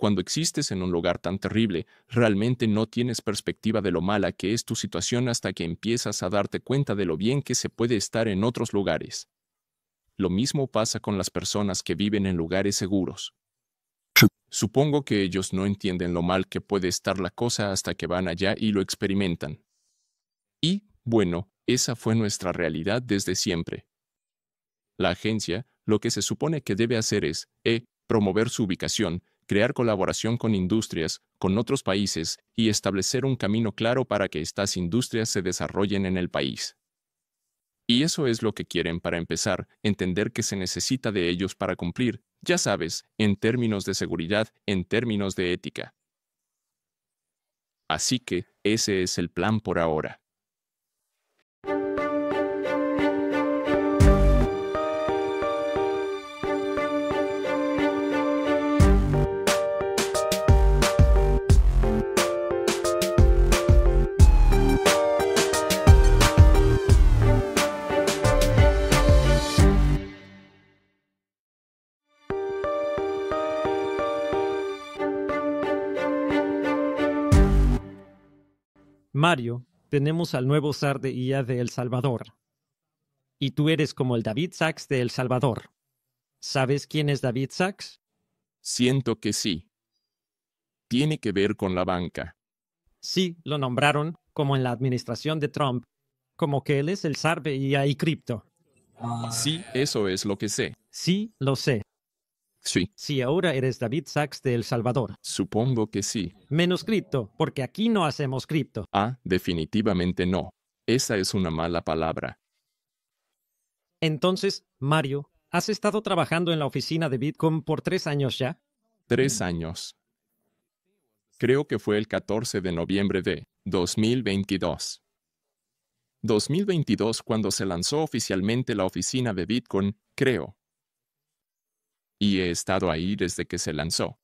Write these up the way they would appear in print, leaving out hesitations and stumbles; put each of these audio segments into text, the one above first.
Cuando existes en un lugar tan terrible, realmente no tienes perspectiva de lo mala que es tu situación hasta que empiezas a darte cuenta de lo bien que se puede estar en otros lugares. Lo mismo pasa con las personas que viven en lugares seguros. Supongo que ellos no entienden lo mal que puede estar la cosa hasta que van allá y lo experimentan. Y, bueno, esa fue nuestra realidad desde siempre. La agencia, lo que se supone que debe hacer es, promover su ubicación, crear colaboración con industrias, con otros países, y establecer un camino claro para que estas industrias se desarrollen en el país. Y eso es lo que quieren para empezar, entender que se necesita de ellos para cumplir, ya sabes, en términos de seguridad, en términos de ética. Así que, ese es el plan por ahora. Mario, tenemos al nuevo zar de IA de El Salvador. Y tú eres como el David Sachs de El Salvador. ¿Sabes quién es David Sachs? Siento que sí. Tiene que ver con la banca. Sí, lo nombraron, como en la administración de Trump, como que él es el zar de IA y cripto. Sí, eso es lo que sé. Sí, lo sé. Sí, Si ahora eres David Sachs de El Salvador. supongo que sí. Menos cripto, porque aquí no hacemos cripto. Definitivamente no. Esa es una mala palabra. Entonces, Mario, ¿has estado trabajando en la oficina de Bitcoin por 3 años ya? 3 años. Creo que fue el 14 de noviembre de 2022. 2022 cuando se lanzó oficialmente la oficina de Bitcoin, creo. Y he estado ahí desde que se lanzó.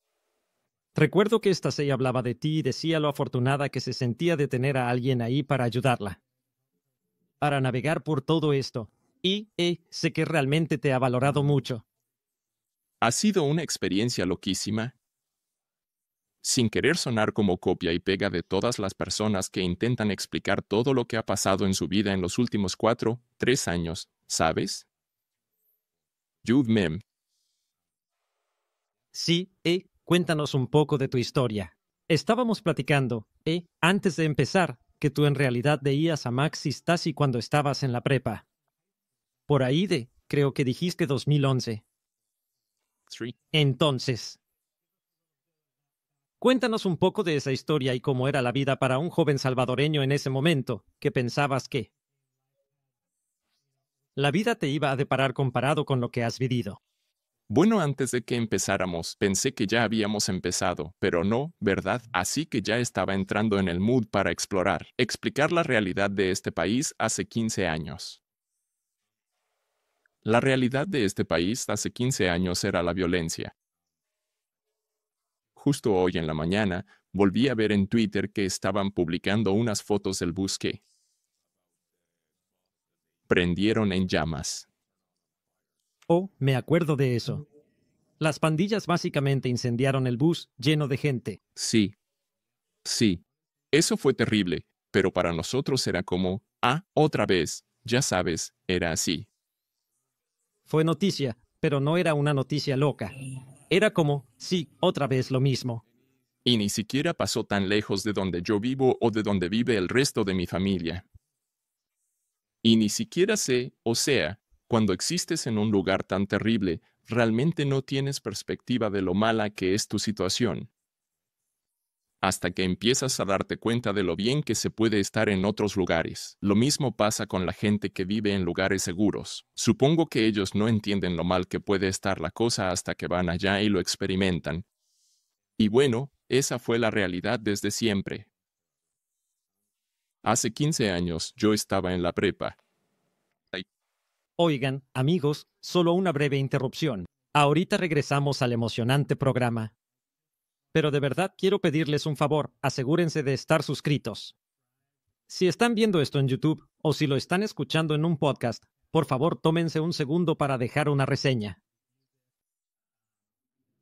Recuerdo que esta Sei hablaba de ti y decía lo afortunada que se sentía de tener a alguien ahí para ayudarla. Para navegar por todo esto. Y, sé que realmente te ha valorado mucho. Ha sido una experiencia loquísima. Sin querer sonar como copia y pega de todas las personas que intentan explicar todo lo que ha pasado en su vida en los últimos 4, 3 años, ¿sabes? Jude Mem. Sí, cuéntanos un poco de tu historia. Estábamos platicando, antes de empezar, que tú en realidad veías a Maxis Tassi cuando estabas en la prepa. Por ahí creo que dijiste 2011. Entonces, cuéntanos un poco de esa historia y cómo era la vida para un joven salvadoreño en ese momento, que pensabas que la vida te iba a deparar comparado con lo que has vivido. Bueno, antes de que empezáramos, pensé que ya habíamos empezado, pero no, ¿verdad? Así que ya estaba entrando en el mood para explicar la realidad de este país hace 15 años. La realidad de este país hace 15 años era la violencia. Justo hoy en la mañana, volví a ver en Twitter que estaban publicando unas fotos del bus que prendieron en llamas. Oh, me acuerdo de eso. Las pandillas básicamente incendiaron el bus lleno de gente. Sí. Eso fue terrible, pero para nosotros era como, otra vez, ya sabes, era así. Fue noticia, pero no era una noticia loca. Era como, sí, otra vez lo mismo. Y ni siquiera pasó tan lejos de donde yo vivo o de donde vive el resto de mi familia. Y ni siquiera sé, o sea, cuando existes en un lugar tan terrible, realmente no tienes perspectiva de lo mala que es tu situación. Hasta que empiezas a darte cuenta de lo bien que se puede estar en otros lugares. Lo mismo pasa con la gente que vive en lugares seguros. Supongo que ellos no entienden lo mal que puede estar la cosa hasta que van allá y lo experimentan. Y bueno, esa fue la realidad desde siempre. Hace 15 años yo estaba en la prepa. Oigan, amigos, solo una breve interrupción. Ahorita regresamos al emocionante programa. Pero de verdad quiero pedirles un favor, asegúrense de estar suscritos. Si están viendo esto en YouTube o si lo están escuchando en un podcast, por favor tómense un segundo para dejar una reseña.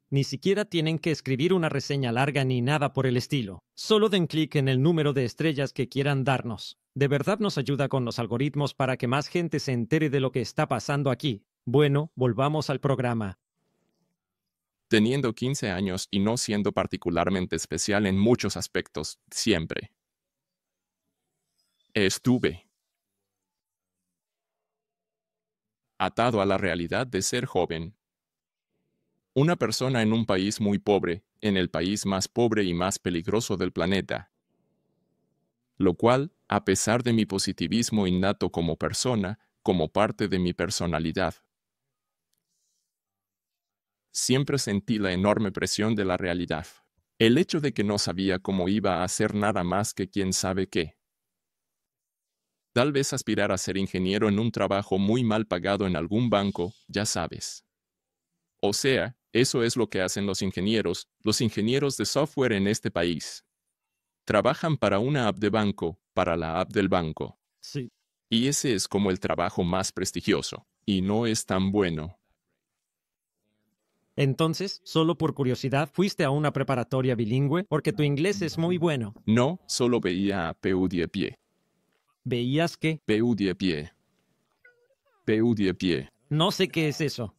Ni siquiera tienen que escribir una reseña larga ni nada por el estilo. Solo den clic en el número de estrellas que quieran darnos. De verdad nos ayuda con los algoritmos para que más gente se entere de lo que está pasando aquí. Bueno, volvamos al programa. Teniendo 15 años y no siendo particularmente especial en muchos aspectos, siempre estuve atado a la realidad de ser joven. Una persona en un país muy pobre, en el país más pobre y más peligroso del planeta. Lo cual, a pesar de mi positivismo innato como persona, como parte de mi personalidad, siempre sentí la enorme presión de la realidad. El hecho de que no sabía cómo iba a hacer nada más que quién sabe qué. Tal vez aspirar a ser ingeniero en un trabajo muy mal pagado en algún banco, ya sabes. O sea, eso es lo que hacen los ingenieros de software en este país. Trabajan para una app de banco, para la app del banco. Sí. Y ese es como el trabajo más prestigioso. Y no es tan bueno. Entonces, solo por curiosidad, fuiste a una preparatoria bilingüe porque tu inglés es muy bueno. No, solo veía a PewDiePie. ¿Veías que? PewDiePie. PewDiePie. No sé qué es eso.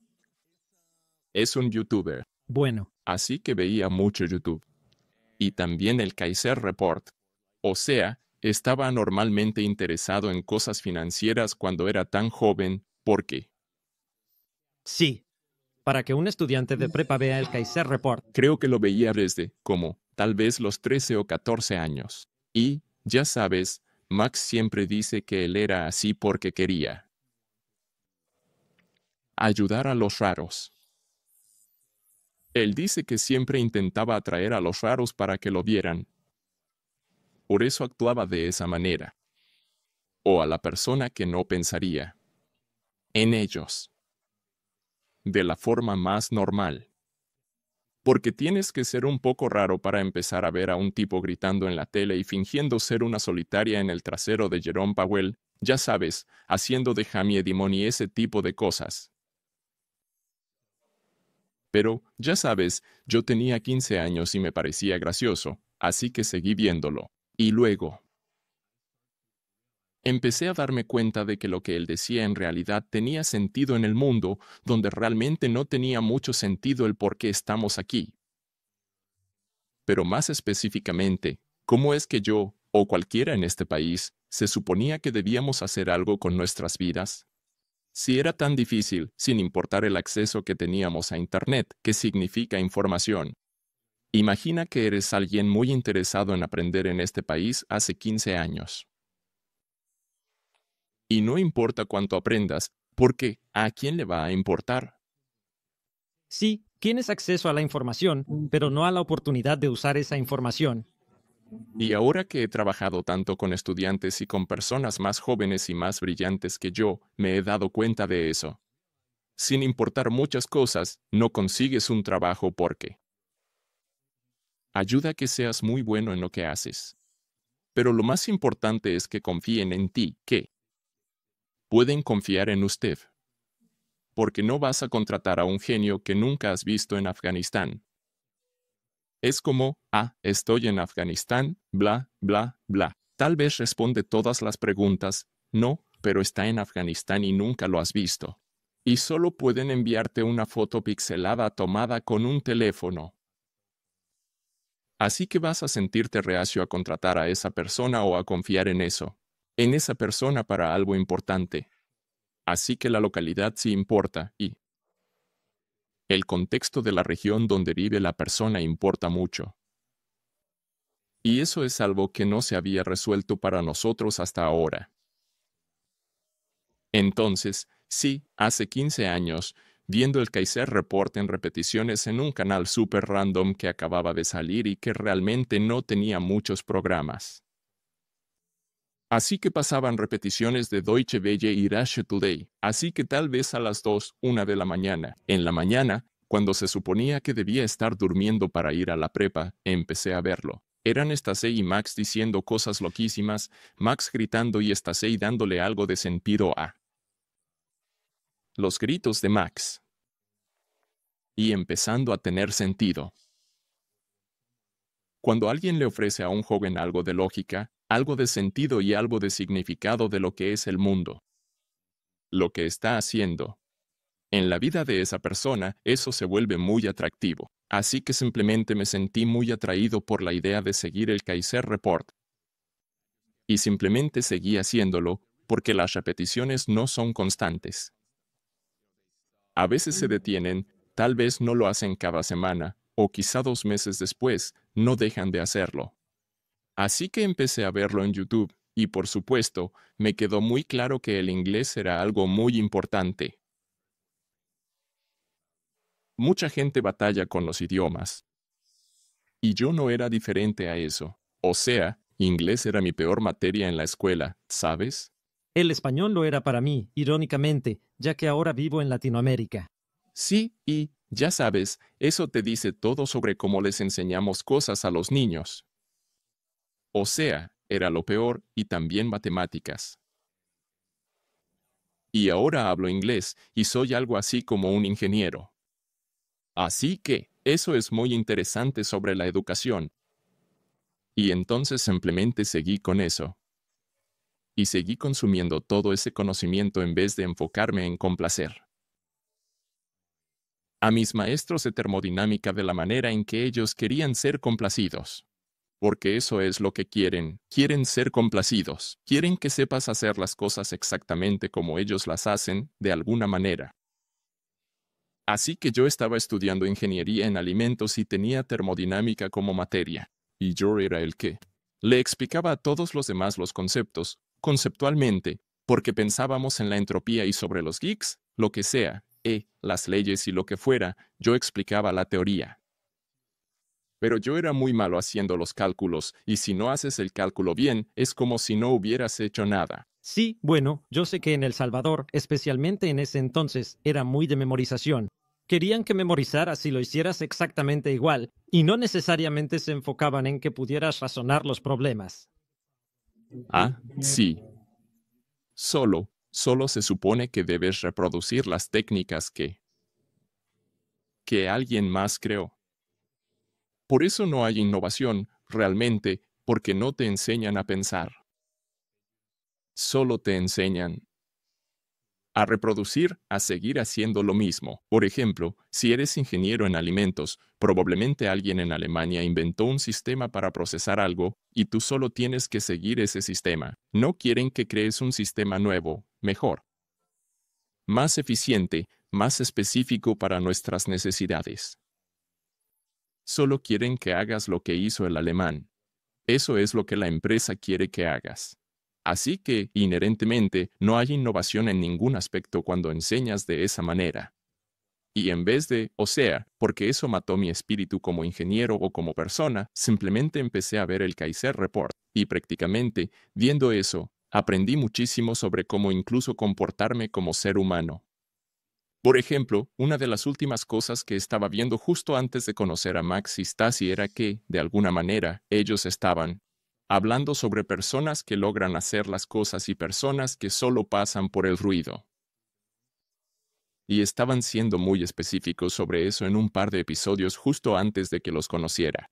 Es un youtuber. Bueno, Así que veía mucho YouTube. Y también el Kaiser Report. O sea, estaba anormalmente interesado en cosas financieras cuando era tan joven, porque sí. Para que un estudiante de prepa vea el Kaiser Report. creo que lo veía desde, como, tal vez los 13 o 14 años. Y, ya sabes, Max siempre dice que él era así porque quería ayudar a los raros. Él dice que siempre intentaba atraer a los raros para que lo vieran. Por eso actuaba de esa manera. O a la persona que no pensaría en ellos de la forma más normal. Porque tienes que ser un poco raro para empezar a ver a un tipo gritando en la tele y fingiendo ser una solitaria en el trasero de Jerome Powell, ya sabes, haciendo de Jamie Dimon y ese tipo de cosas. Pero, ya sabes, yo tenía 15 años y me parecía gracioso, así que seguí viéndolo. Y luego empecé a darme cuenta de que lo que él decía en realidad tenía sentido en el mundo, donde realmente no tenía mucho sentido el por qué estamos aquí. Pero más específicamente, ¿cómo es que yo, o cualquiera en este país, se suponía que debíamos hacer algo con nuestras vidas? Si era tan difícil, sin importar el acceso que teníamos a Internet, ¿qué significa información? Imagina que eres alguien muy interesado en aprender en este país hace 15 años. Y no importa cuánto aprendas, porque ¿a quién le va a importar? Sí, tienes acceso a la información, pero no a la oportunidad de usar esa información. Y ahora que he trabajado tanto con estudiantes y con personas más jóvenes y más brillantes que yo, me he dado cuenta de eso. Sin importar muchas cosas, no consigues un trabajo porque ayuda a que seas muy bueno en lo que haces. Pero lo más importante es que confíen en ti, que pueden confiar en usted. Porque no vas a contratar a un genio que nunca has visto en Afganistán. Es como, estoy en Afganistán, bla, bla, bla. Tal vez responde todas las preguntas, no, pero está en Afganistán y nunca lo has visto. Y solo pueden enviarte una foto pixelada tomada con un teléfono. Así que vas a sentirte reacio a contratar a esa persona o a confiar en esa persona para algo importante. Así que la localidad sí importa y el contexto de la región donde vive la persona importa mucho. Y eso es algo que no se había resuelto para nosotros hasta ahora. Entonces, sí, hace 15 años, viendo el Kaiser Report en repeticiones en un canal super random que acababa de salir y que realmente no tenía muchos programas. Así que pasaban repeticiones de Deutsche Welle y Russia Today, así que tal vez a las 2, 1 de la mañana. En la mañana, cuando se suponía que debía estar durmiendo para ir a la prepa, empecé a verlo. Eran Stacey y Max diciendo cosas loquísimas, Max gritando y Stacey dándole algo de sentido a los gritos de Max. y empezando a tener sentido. Cuando alguien le ofrece a un joven algo de lógica, algo de sentido y algo de significado de lo que es el mundo, lo que está haciendo, en la vida de esa persona, eso se vuelve muy atractivo. Así que simplemente me sentí muy atraído por la idea de seguir el Kaiser Report. Y simplemente seguí haciéndolo, porque las repeticiones no son constantes. A veces se detienen, tal vez no lo hacen cada semana, o quizá 2 meses después, no dejan de hacerlo. Así que empecé a verlo en YouTube, y por supuesto, me quedó muy claro que el inglés era algo muy importante. Mucha gente batalla con los idiomas. Y yo no era diferente a eso. O sea, inglés era mi peor materia en la escuela, ¿sabes? El español lo era para mí, irónicamente, ya que ahora vivo en Latinoamérica. Sí, y, ya sabes, eso te dice todo sobre cómo les enseñamos cosas a los niños. O sea, era lo peor, y también matemáticas. Y ahora hablo inglés, y soy algo así como un ingeniero. Así que, eso es muy interesante sobre la educación. Y entonces simplemente seguí con eso. Y seguí consumiendo todo ese conocimiento en vez de enfocarme en complacer a mis maestros de termodinámica de la manera en que ellos querían ser complacidos. Porque eso es lo que quieren ser complacidos, quieren que sepas hacer las cosas exactamente como ellos las hacen, de alguna manera. Así que yo estaba estudiando ingeniería en alimentos y tenía termodinámica como materia. Y yo era el que le explicaba a todos los demás los conceptos, conceptualmente, porque pensábamos en la entropía y sobre los geeks, lo que sea, las leyes y lo que fuera, yo explicaba la teoría. Pero yo era muy malo haciendo los cálculos, y si no haces el cálculo bien, es como si no hubieras hecho nada. Sí, bueno, yo sé que en El Salvador, especialmente en ese entonces, era muy de memorización. Querían que memorizaras y lo hicieras exactamente igual, y no necesariamente se enfocaban en que pudieras razonar los problemas. Ah, sí. Solo se supone que debes reproducir las técnicas que alguien más creó. Por eso no hay innovación, realmente, porque no te enseñan a pensar. Solo te enseñan a reproducir, a seguir haciendo lo mismo. Por ejemplo, si eres ingeniero en alimentos, probablemente alguien en Alemania inventó un sistema para procesar algo, y tú solo tienes que seguir ese sistema. No quieren que crees un sistema nuevo, mejor, más eficiente, más específico para nuestras necesidades. Solo quieren que hagas lo que hizo el alemán. Eso es lo que la empresa quiere que hagas. Así que, inherentemente, no hay innovación en ningún aspecto cuando enseñas de esa manera. Y en vez de, o sea, porque eso mató mi espíritu como ingeniero o como persona, simplemente empecé a ver el Kaiser Report. Y prácticamente, viendo eso, aprendí muchísimo sobre cómo incluso comportarme como ser humano. Por ejemplo, una de las últimas cosas que estaba viendo justo antes de conocer a Max y Stacy era que, de alguna manera, ellos estaban hablando sobre personas que logran hacer las cosas y personas que solo pasan por el ruido. Y estaban siendo muy específicos sobre eso en un par de episodios justo antes de que los conociera.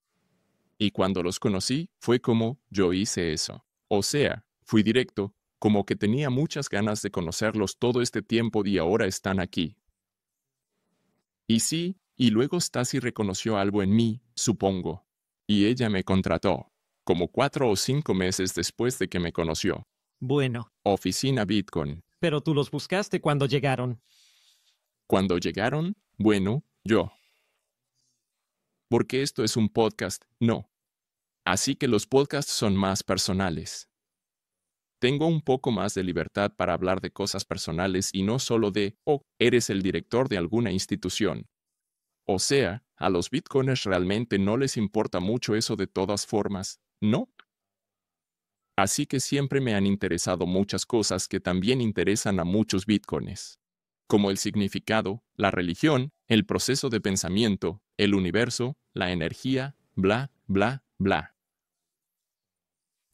Y cuando los conocí, fue como, yo hice eso. O sea, fui directo, como que tenía muchas ganas de conocerlos todo este tiempo y ahora están aquí. Y sí, y luego Stacy reconoció algo en mí, supongo. Y ella me contrató, como 4 o 5 meses después de que me conoció. Bueno, Oficina Bitcoin. pero tú los buscaste cuando llegaron. Cuando llegaron, bueno, yo. Porque esto es un podcast, no. Así que los podcasts son más personales. Tengo un poco más de libertad para hablar de cosas personales y no solo de, oh, eres el director de alguna institución. O sea, a los bitcoiners realmente no les importa mucho eso de todas formas, ¿no? Así que siempre me han interesado muchas cosas que también interesan a muchos bitcoins, como el significado, la religión, el proceso de pensamiento, el universo, la energía, bla, bla, bla.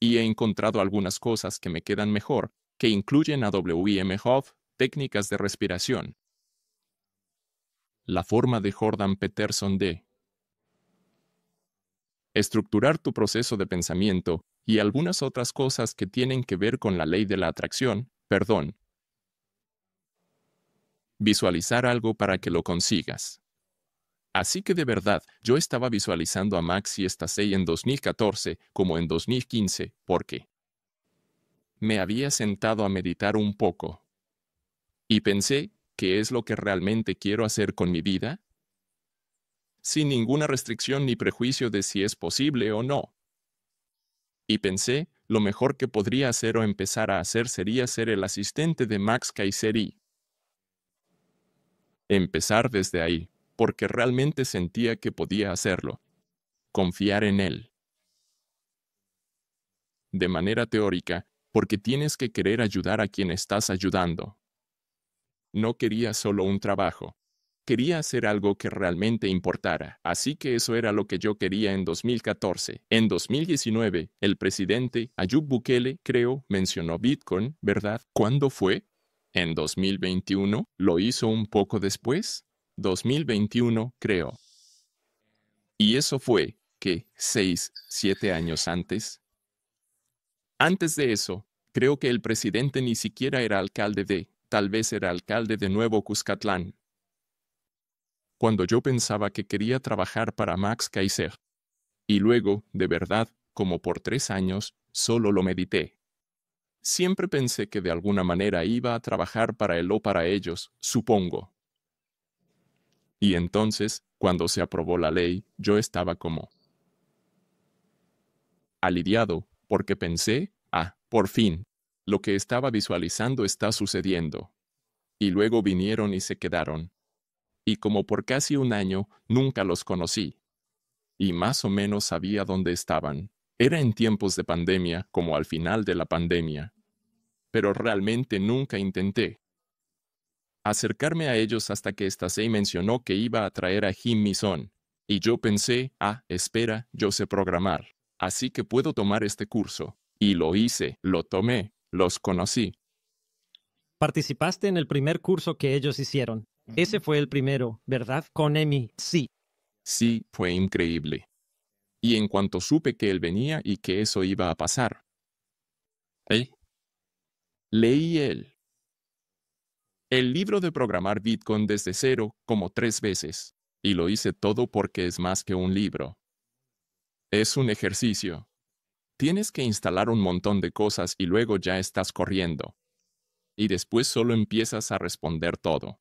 Y he encontrado algunas cosas que me quedan mejor, que incluyen a Wim Hof, técnicas de respiración. La forma de Jordan Peterson de estructurar tu proceso de pensamiento y algunas otras cosas que tienen que ver con la ley de la atracción, perdón. Visualizar algo para que lo consigas. Así que de verdad, yo estaba visualizando a Max y Stacey en 2014 como en 2015, porque me había sentado a meditar un poco. Y pensé, ¿qué es lo que realmente quiero hacer con mi vida? Sin ninguna restricción ni prejuicio de si es posible o no. Y pensé, lo mejor que podría hacer o empezar a hacer sería ser el asistente de Max Kayseri. Empezar desde ahí, porque realmente sentía que podía hacerlo. Confiar en él. De manera teórica, porque tienes que querer ayudar a quien estás ayudando. No quería solo un trabajo. Quería hacer algo que realmente importara, así que eso era lo que yo quería en 2014. En 2019, el presidente Ayub Bukele, creo, mencionó Bitcoin, ¿verdad? ¿Cuándo fue? ¿En 2021? ¿Lo hizo un poco después? 2021, creo. Y eso fue, ¿qué? 6, 7 años antes. Antes de eso, creo que el presidente ni siquiera era alcalde tal vez era alcalde de Nuevo Cuscatlán. Cuando yo pensaba que quería trabajar para Max Kaiser. Y luego, de verdad, como por 3 años, solo lo medité. Siempre pensé que de alguna manera iba a trabajar para él o para ellos, supongo. Y entonces, cuando se aprobó la ley, yo estaba como aliviado, porque pensé, por fin, lo que estaba visualizando está sucediendo. Y luego vinieron y se quedaron. Y como por casi un año, nunca los conocí. Y más o menos sabía dónde estaban. Era en tiempos de pandemia, como al final de la pandemia. Pero realmente nunca intenté acercarme a ellos hasta que Stacey mencionó que iba a traer a Jim Mison. Y yo pensé, espera, yo sé programar. Así que puedo tomar este curso. Y lo hice, lo tomé, los conocí. Participaste en el primer curso que ellos hicieron. Ese fue el primero, ¿verdad? Con Emi, sí. Sí, fue increíble. Y en cuanto supe que él venía y que eso iba a pasar, leí el libro de programar Bitcoin desde cero como 3 veces. Y lo hice todo porque es más que un libro. Es un ejercicio. Tienes que instalar un montón de cosas y luego ya estás corriendo. Y después solo empiezas a responder todo.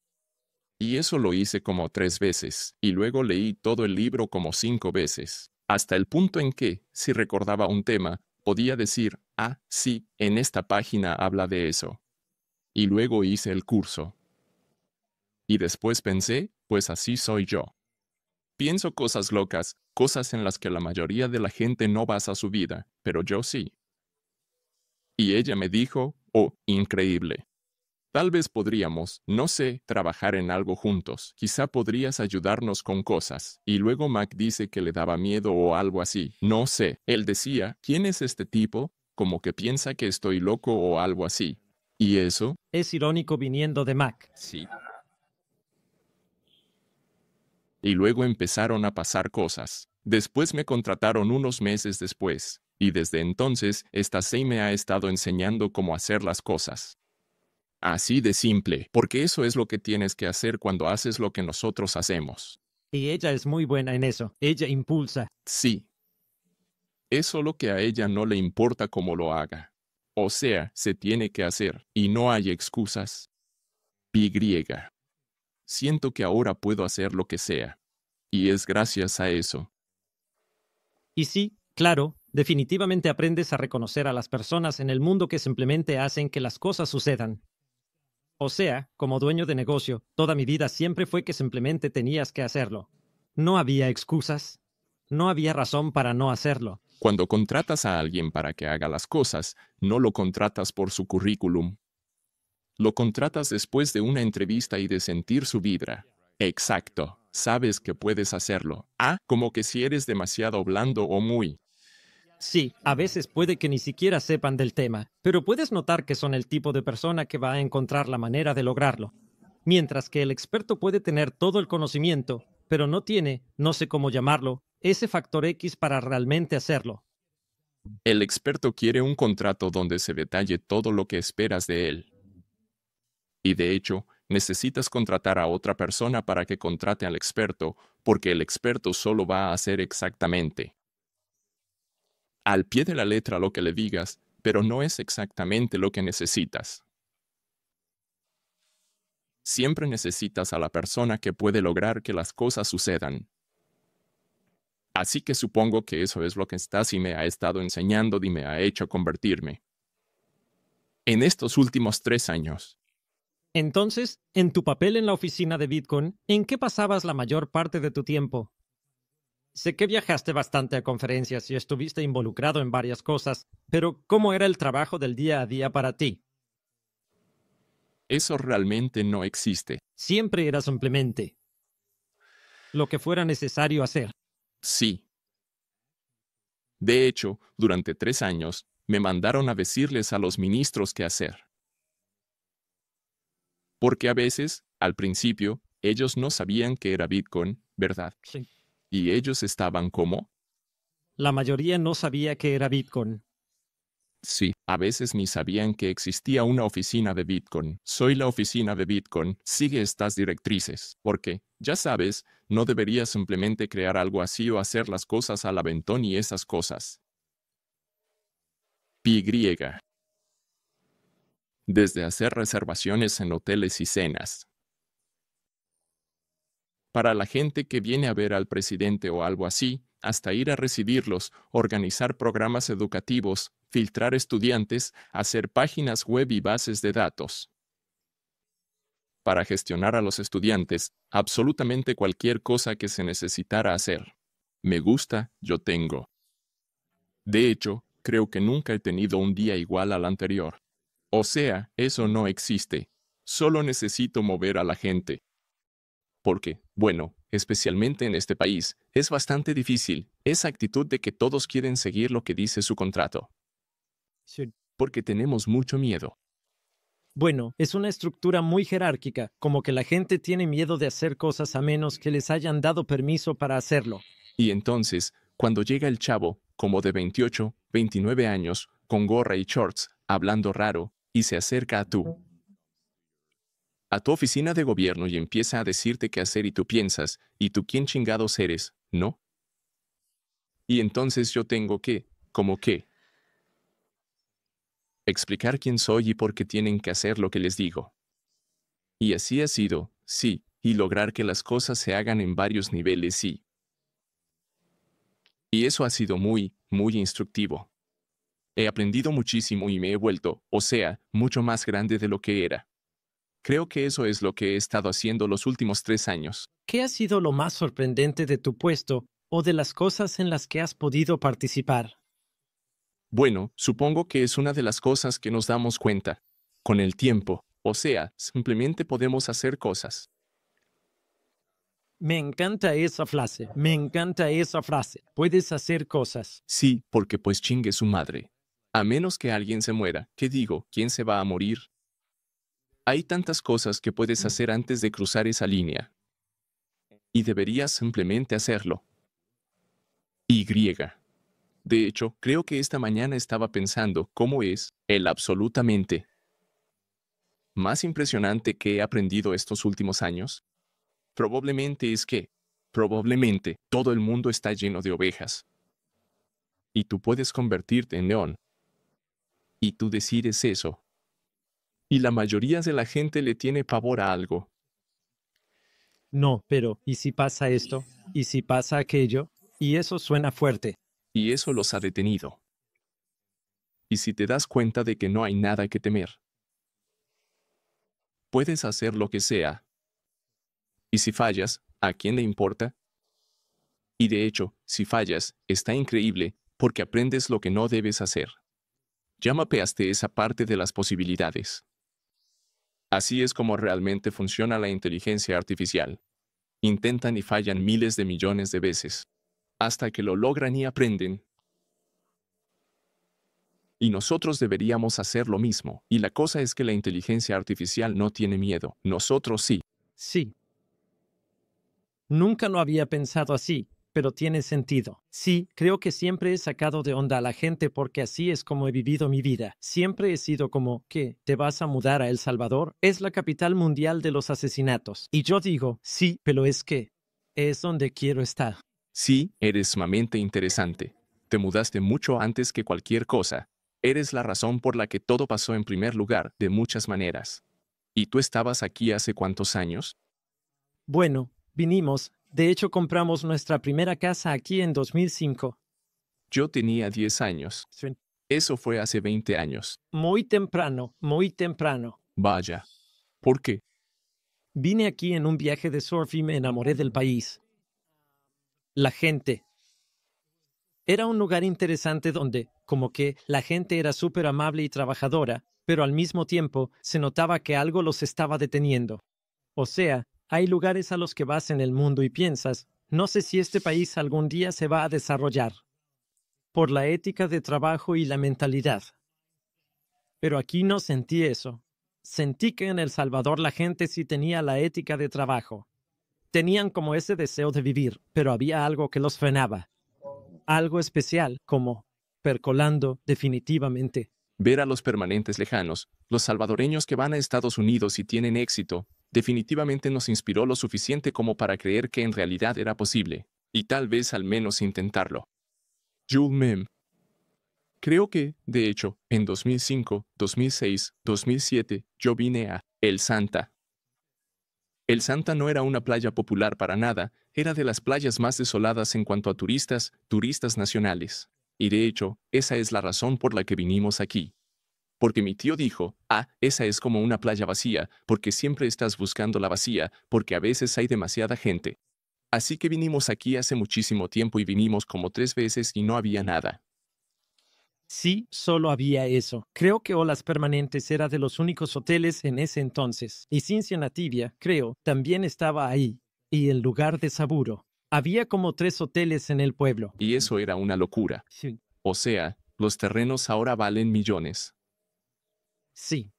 Y eso lo hice como 3 veces, y luego leí todo el libro como 5 veces, hasta el punto en que, si recordaba un tema, podía decir, sí, en esta página habla de eso. Y luego hice el curso. Y después pensé, pues así soy yo. Pienso cosas locas, cosas en las que la mayoría de la gente no basa su vida, pero yo sí. Y ella me dijo, increíble. Tal vez podríamos, no sé, trabajar en algo juntos. Quizá podrías ayudarnos con cosas. Y luego Mac dice que le daba miedo o algo así. No sé. Él decía, ¿quién es este tipo? Como que piensa que estoy loco o algo así. ¿Y eso? Es irónico viniendo de Mac. Sí. Y luego empezaron a pasar cosas. Después me contrataron unos meses después. Y desde entonces, Stacey me ha estado enseñando cómo hacer las cosas. Así de simple, porque eso es lo que tienes que hacer cuando haces lo que nosotros hacemos. Y ella es muy buena en eso. Ella impulsa. Sí. Es solo que a ella no le importa cómo lo haga. O sea, se tiene que hacer, y no hay excusas. Y. Siento que ahora puedo hacer lo que sea. Y es gracias a eso. Y sí, claro, definitivamente aprendes a reconocer a las personas en el mundo que simplemente hacen que las cosas sucedan. O sea, como dueño de negocio, toda mi vida siempre fue que simplemente tenías que hacerlo. No había excusas. No había razón para no hacerlo. Cuando contratas a alguien para que haga las cosas, no lo contratas por su currículum. Lo contratas después de una entrevista y de sentir su vibra. Exacto. Sabes que puedes hacerlo. Como que si eres demasiado blando o muy. Sí, a veces puede que ni siquiera sepan del tema, pero puedes notar que son el tipo de persona que va a encontrar la manera de lograrlo. Mientras que el experto puede tener todo el conocimiento, pero no tiene, no sé cómo llamarlo, ese factor X para realmente hacerlo. El experto quiere un contrato donde se detalle todo lo que esperas de él. Y de hecho, necesitas contratar a otra persona para que contrate al experto, porque el experto solo va a hacer exactamente al pie de la letra lo que le digas, pero no es exactamente lo que necesitas. Siempre necesitas a la persona que puede lograr que las cosas sucedan. Así que supongo que eso es lo que Stasi me ha estado enseñando y me ha hecho convertirme. En estos últimos 3 años. Entonces, en tu papel en la oficina de Bitcoin, ¿en qué pasabas la mayor parte de tu tiempo? Sé que viajaste bastante a conferencias y estuviste involucrado en varias cosas, pero ¿cómo era el trabajo del día a día para ti? Eso realmente no existe. Siempre era simplemente lo que fuera necesario hacer. Sí. De hecho, durante 3 años, me mandaron a decirles a los ministros qué hacer. Porque a veces, al principio, ellos no sabían que era Bitcoin, ¿verdad? Sí. Y ellos estaban como, La mayoría no sabía que era Bitcoin. sí, a veces ni sabían que existía una oficina de Bitcoin. Soy la oficina de Bitcoin, sigue estas directrices. Porque, ya sabes, no deberías simplemente crear algo así o hacer las cosas al aventón y esas cosas. Pi griega. Desde hacer reservaciones en hoteles y cenas. Para la gente que viene a ver al presidente o algo así, hasta ir a recibirlos, organizar programas educativos, filtrar estudiantes, hacer páginas web y bases de datos. Para gestionar a los estudiantes, absolutamente cualquier cosa que se necesitara hacer. Me gusta, yo tengo. De hecho, creo que nunca he tenido un día igual al anterior. O sea, eso no existe. Solo necesito mover a la gente. Porque, bueno, especialmente en este país, es bastante difícil esa actitud de que todos quieren seguir lo que dice su contrato. Sí. Porque tenemos mucho miedo. Bueno, es una estructura muy jerárquica, como que la gente tiene miedo de hacer cosas a menos que les hayan dado permiso para hacerlo. Y entonces, cuando llega el chavo, como de 28, 29 años, con gorra y shorts, hablando raro, y se acerca a tu oficina de gobierno y empieza a decirte qué hacer y tú piensas, ¿y tú quién chingados eres? ¿No? Y entonces yo tengo que, ¿cómo qué? Explicar quién soy y por qué tienen que hacer lo que les digo. Y así ha sido, sí, y lograr que las cosas se hagan en varios niveles, sí. Y eso ha sido muy, muy instructivo. He aprendido muchísimo y me he vuelto, o sea, mucho más grande de lo que era. Creo que eso es lo que he estado haciendo los últimos 3 años. ¿Qué ha sido lo más sorprendente de tu puesto o de las cosas en las que has podido participar? Bueno, supongo que es una de las cosas que nos damos cuenta. Con el tiempo, o sea, simplemente podemos hacer cosas. Me encanta esa frase, me encanta esa frase. Puedes hacer cosas. Sí, porque pues chingue su madre. A menos que alguien se muera, ¿qué digo? ¿Quién se va a morir? Hay tantas cosas que puedes hacer antes de cruzar esa línea. Y deberías simplemente hacerlo. Y. De hecho, creo que esta mañana estaba pensando cómo es el absolutamente más impresionante que he aprendido estos últimos años. Probablemente es que, probablemente, todo el mundo está lleno de ovejas. Y tú puedes convertirte en león. Y tú decides eso. Y la mayoría de la gente le tiene pavor a algo. No, pero ¿y si pasa esto? ¿Y si pasa aquello? Y eso suena fuerte. Y eso los ha detenido. Y si te das cuenta de que no hay nada que temer, puedes hacer lo que sea. Y si fallas, ¿a quién le importa? Y de hecho, si fallas, está increíble, porque aprendes lo que no debes hacer. Ya mapeaste esa parte de las posibilidades. Así es como realmente funciona la inteligencia artificial. Intentan y fallan miles de millones de veces, hasta que lo logran y aprenden. Y nosotros deberíamos hacer lo mismo. Y la cosa es que la inteligencia artificial no tiene miedo. Nosotros sí. Sí. Nunca lo había pensado así, pero tiene sentido. Sí, creo que siempre he sacado de onda a la gente porque así es como he vivido mi vida. Siempre he sido como, ¿qué? ¿Te vas a mudar a El Salvador? Es la capital mundial de los asesinatos. Y yo digo, sí, pero es que es donde quiero estar. Sí, eres sumamente interesante. Te mudaste mucho antes que cualquier cosa. Eres la razón por la que todo pasó en primer lugar, de muchas maneras. ¿Y tú estabas aquí hace cuántos años? Bueno, vinimos. De hecho, compramos nuestra primera casa aquí en 2005. Yo tenía 10 años. Sí. Eso fue hace 20 años. Muy temprano, muy temprano. Vaya. ¿Por qué? Vine aquí en un viaje de surf y me enamoré del país. La gente. Era un lugar interesante donde, como que, la gente era súper amable y trabajadora, pero al mismo tiempo se notaba que algo los estaba deteniendo. O sea, hay lugares a los que vas en el mundo y piensas, no sé si este país algún día se va a desarrollar. Por la ética de trabajo y la mentalidad. Pero aquí no sentí eso. Sentí que en El Salvador la gente sí tenía la ética de trabajo. Tenían como ese deseo de vivir, pero había algo que los frenaba. Algo especial, como percolando definitivamente. Ver a los permanentes lejanos, los salvadoreños que van a Estados Unidos y tienen éxito, definitivamente nos inspiró lo suficiente como para creer que en realidad era posible, y tal vez al menos intentarlo. Jules Mem. Creo que, de hecho, en 2005, 2006, 2007, yo vine a El Santa. El Santa no era una playa popular para nada, era de las playas más desoladas en cuanto a turistas nacionales. Y de hecho, esa es la razón por la que vinimos aquí. Porque mi tío dijo, esa es como una playa vacía, porque siempre estás buscando la vacía, porque a veces hay demasiada gente. Así que vinimos aquí hace muchísimo tiempo y vinimos como 3 veces y no había nada. Sí, solo había eso. Creo que Olas Permanentes era de los únicos hoteles en ese entonces. Y Cincinnati, creo, también estaba ahí. Y el lugar de Saburo. Había como 3 hoteles en el pueblo. Y eso era una locura. Sí. O sea, los terrenos ahora valen millones. Sí.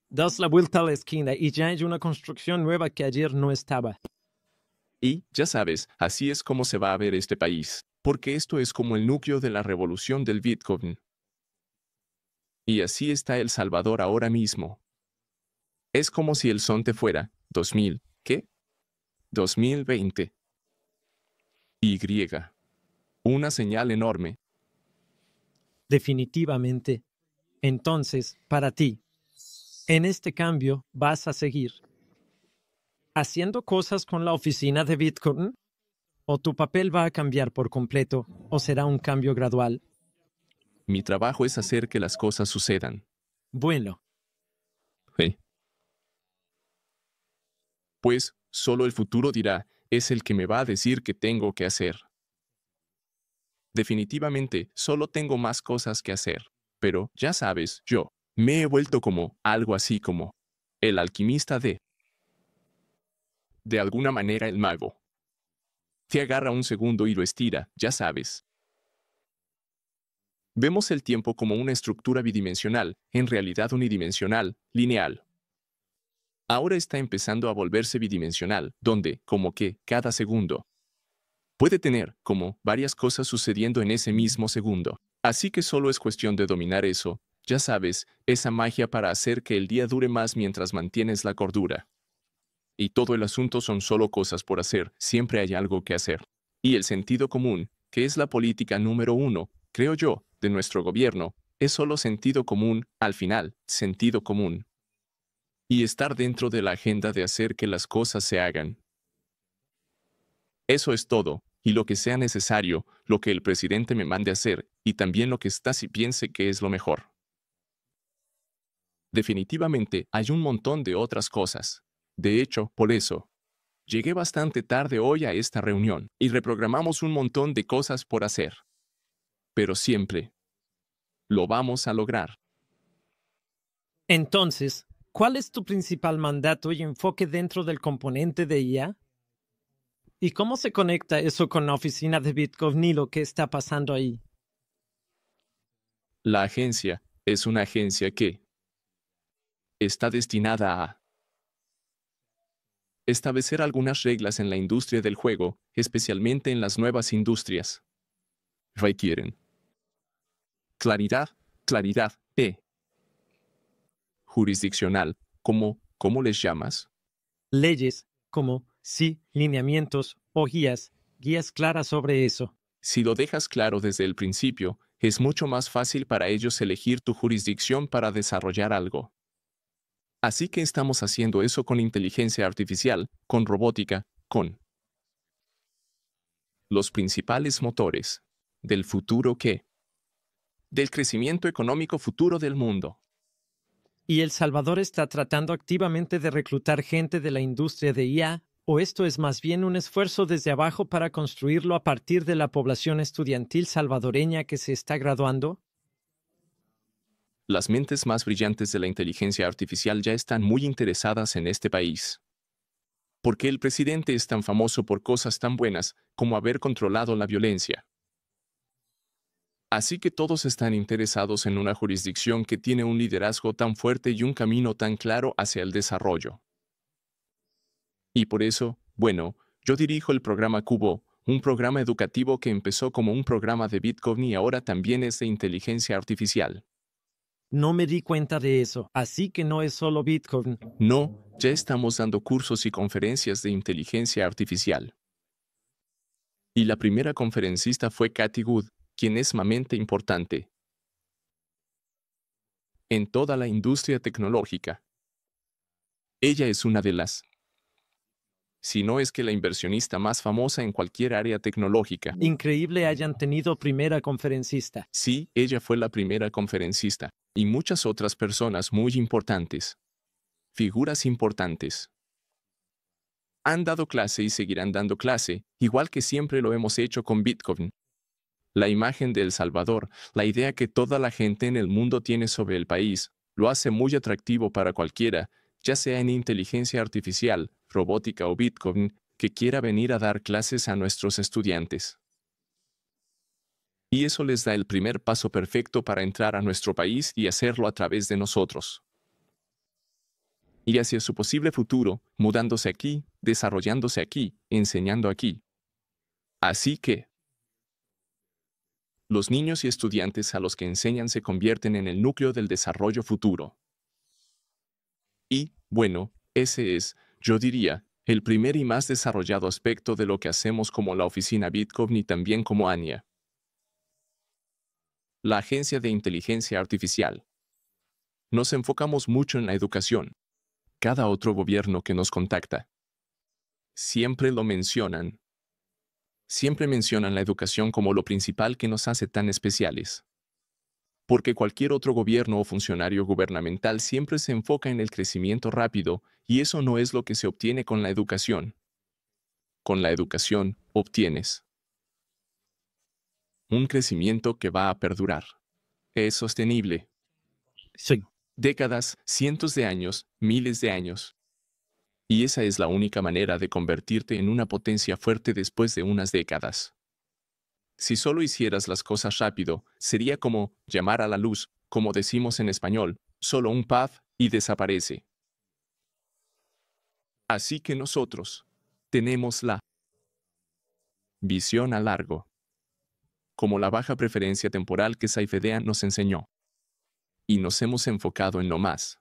Das la vuelta a la esquina y ya hay una construcción nueva que ayer no estaba. Y, ya sabes, así es como se va a ver este país. Porque esto es como el núcleo de la revolución del Bitcoin. Y así está El Salvador ahora mismo. Es como si el sonte fuera, 2000, ¿qué? 2020. Y. Una señal enorme. Definitivamente. Entonces, para ti, en este cambio vas a seguir haciendo cosas con la oficina de Bitcoin, o tu papel va a cambiar por completo, o será un cambio gradual. Mi trabajo es hacer que las cosas sucedan. Bueno, ¿Eh? Pues, solo el futuro dirá, es el que me va a decir qué tengo que hacer. Definitivamente, solo tengo más cosas que hacer. Pero, ya sabes, yo me he vuelto como, algo así como, el alquimista de alguna manera el mago. Te agarra un segundo y lo estira, ya sabes. Vemos el tiempo como una estructura bidimensional, en realidad unidimensional, lineal. Ahora está empezando a volverse bidimensional, donde, como que, cada segundo puede tener, como, varias cosas sucediendo en ese mismo segundo. Así que solo es cuestión de dominar eso, ya sabes, esa magia para hacer que el día dure más mientras mantienes la cordura. Y todo el asunto son solo cosas por hacer, siempre hay algo que hacer. Y el sentido común, que es la política número 1, creo yo, de nuestro gobierno, es solo sentido común, al final, sentido común. Y estar dentro de la agenda de hacer que las cosas se hagan. Eso es todo, y lo que sea necesario, lo que el presidente me mande hacer, y también lo que está si piense que es lo mejor. Definitivamente, hay un montón de otras cosas. De hecho, por eso, llegué bastante tarde hoy a esta reunión, y reprogramamos un montón de cosas por hacer. Pero siempre, lo vamos a lograr. entonces, ¿cuál es tu principal mandato y enfoque dentro del componente de IA? ¿Y cómo se conecta eso con la oficina de Bitcoin y lo que está pasando ahí? La agencia, Es una agencia que está destinada a establecer algunas reglas en la industria del juego, especialmente en las nuevas industrias. Requieren claridad, claridad, jurisdiccional, ¿cómo les llamas? Leyes, como, sí, lineamientos o guías claras sobre eso. Si lo dejas claro desde el principio, es mucho más fácil para ellos elegir tu jurisdicción para desarrollar algo. Así que estamos haciendo eso con inteligencia artificial, con robótica, con los principales motores del futuro del crecimiento económico futuro del mundo. ¿Y El Salvador está tratando activamente de reclutar gente de la industria de IA? ¿O esto es más bien un esfuerzo desde abajo para construirlo a partir de la población estudiantil salvadoreña que se está graduando? Las mentes más brillantes de la inteligencia artificial ya están muy interesadas en este país. ¿Por qué el presidente es tan famoso por cosas tan buenas como haber controlado la violencia? Así que todos están interesados en una jurisdicción que tiene un liderazgo tan fuerte y un camino tan claro hacia el desarrollo. Y por eso, bueno, yo dirijo el programa Cubo, un programa educativo que empezó como un programa de Bitcoin y ahora también es de inteligencia artificial. No me di cuenta de eso, así que no es solo Bitcoin. No, ya estamos dando cursos y conferencias de inteligencia artificial. Y la primera conferencista fue Cathy Wood, quien es sumamente importante en toda la industria tecnológica. Ella es una de las, si no es que la inversionista más famosa en cualquier área tecnológica. Increíble hayan tenido primera conferencista. Sí, ella fue la primera conferencista, y muchas otras personas muy importantes. Figuras importantes. Han dado clase y seguirán dando clase, igual que siempre lo hemos hecho con Bitcoin. La imagen de El Salvador, la idea que toda la gente en el mundo tiene sobre el país, lo hace muy atractivo para cualquiera, ya sea en inteligencia artificial, robótica o Bitcoin, que quiera venir a dar clases a nuestros estudiantes. Y eso les da el primer paso perfecto para entrar a nuestro país y hacerlo a través de nosotros. Y hacia su posible futuro, mudándose aquí, desarrollándose aquí, enseñando aquí. Así que los niños y estudiantes a los que enseñan se convierten en el núcleo del desarrollo futuro. Y, bueno, ese es, yo diría, el primer y más desarrollado aspecto de lo que hacemos como la oficina Bitcoin y también como ANIA, la agencia de inteligencia artificial. Nos enfocamos mucho en la educación. Cada otro gobierno que nos contacta siempre lo mencionan. Siempre mencionan la educación como lo principal que nos hace tan especiales. Porque cualquier otro gobierno o funcionario gubernamental siempre se enfoca en el crecimiento rápido, y eso no es lo que se obtiene con la educación. Con la educación, obtienes un crecimiento que va a perdurar. Es sostenible. Sí. Décadas, cientos de años, miles de años. Y esa es la única manera de convertirte en una potencia fuerte después de unas décadas. Si solo hicieras las cosas rápido, sería como llamar a la luz, como decimos en español, solo un puff y desaparece. Así que nosotros tenemos la visión a largo, como la baja preferencia temporal que Saifedean nos enseñó. Y nos hemos enfocado en lo más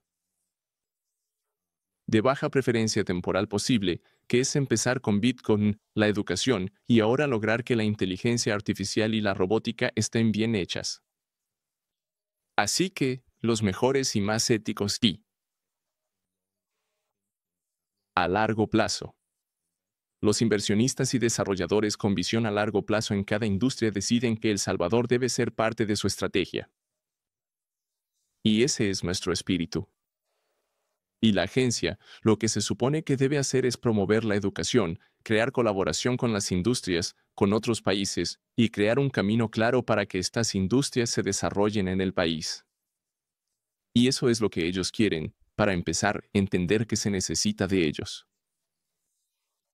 de baja preferencia temporal posible, que es empezar con Bitcoin, la educación, y ahora lograr que la inteligencia artificial y la robótica estén bien hechas. Así que, los mejores y más éticos y a largo plazo. Los inversionistas y desarrolladores con visión a largo plazo en cada industria deciden que El Salvador debe ser parte de su estrategia. Y ese es nuestro espíritu. Y la agencia, lo que se supone que debe hacer es promover la educación, crear colaboración con las industrias, con otros países, y crear un camino claro para que estas industrias se desarrollen en el país. Y eso es lo que ellos quieren, para empezar, entender que se necesita de ellos.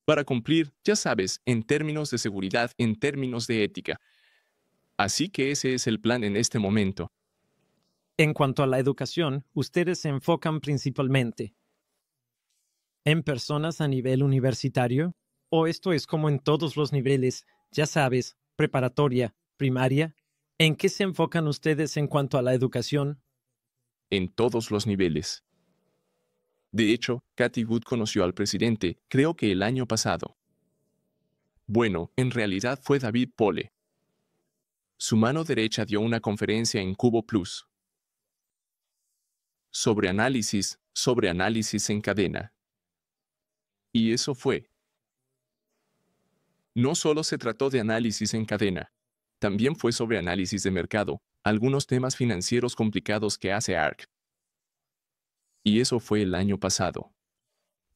Para cumplir, ya sabes, en términos de seguridad, en términos de ética. Así que ese es el plan en este momento. En cuanto a la educación, ustedes se enfocan principalmente en personas a nivel universitario, o esto es como en todos los niveles, ya sabes, preparatoria, primaria. ¿En qué se enfocan ustedes en cuanto a la educación? En todos los niveles. De hecho, Cathy Wood conoció al presidente, creo que el año pasado. Bueno, en realidad fue David Pole. Su mano derecha dio una conferencia en Cubo Plus. Sobre análisis en cadena. Y eso fue. No solo se trató de análisis en cadena, también fue sobre análisis de mercado, algunos temas financieros complicados que hace ARK. Y eso fue el año pasado.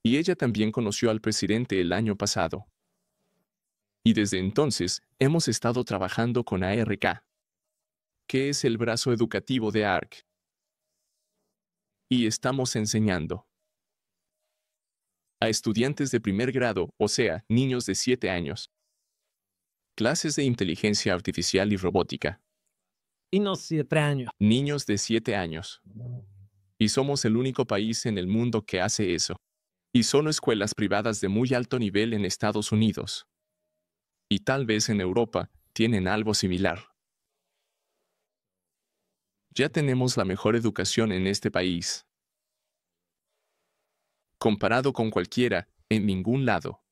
Y ella también conoció al presidente el año pasado. Y desde entonces, hemos estado trabajando con ARK, que es el brazo educativo de ARK. Y estamos enseñando a estudiantes de primer grado, o sea, niños de 7 años, clases de inteligencia artificial y robótica. Y no 7 años. Niños de 7 años. Y somos el único país en el mundo que hace eso. Y son escuelas privadas de muy alto nivel en Estados Unidos. Y tal vez en Europa tienen algo similar. Ya tenemos la mejor educación en este país. Comparado con cualquiera, en ningún lado.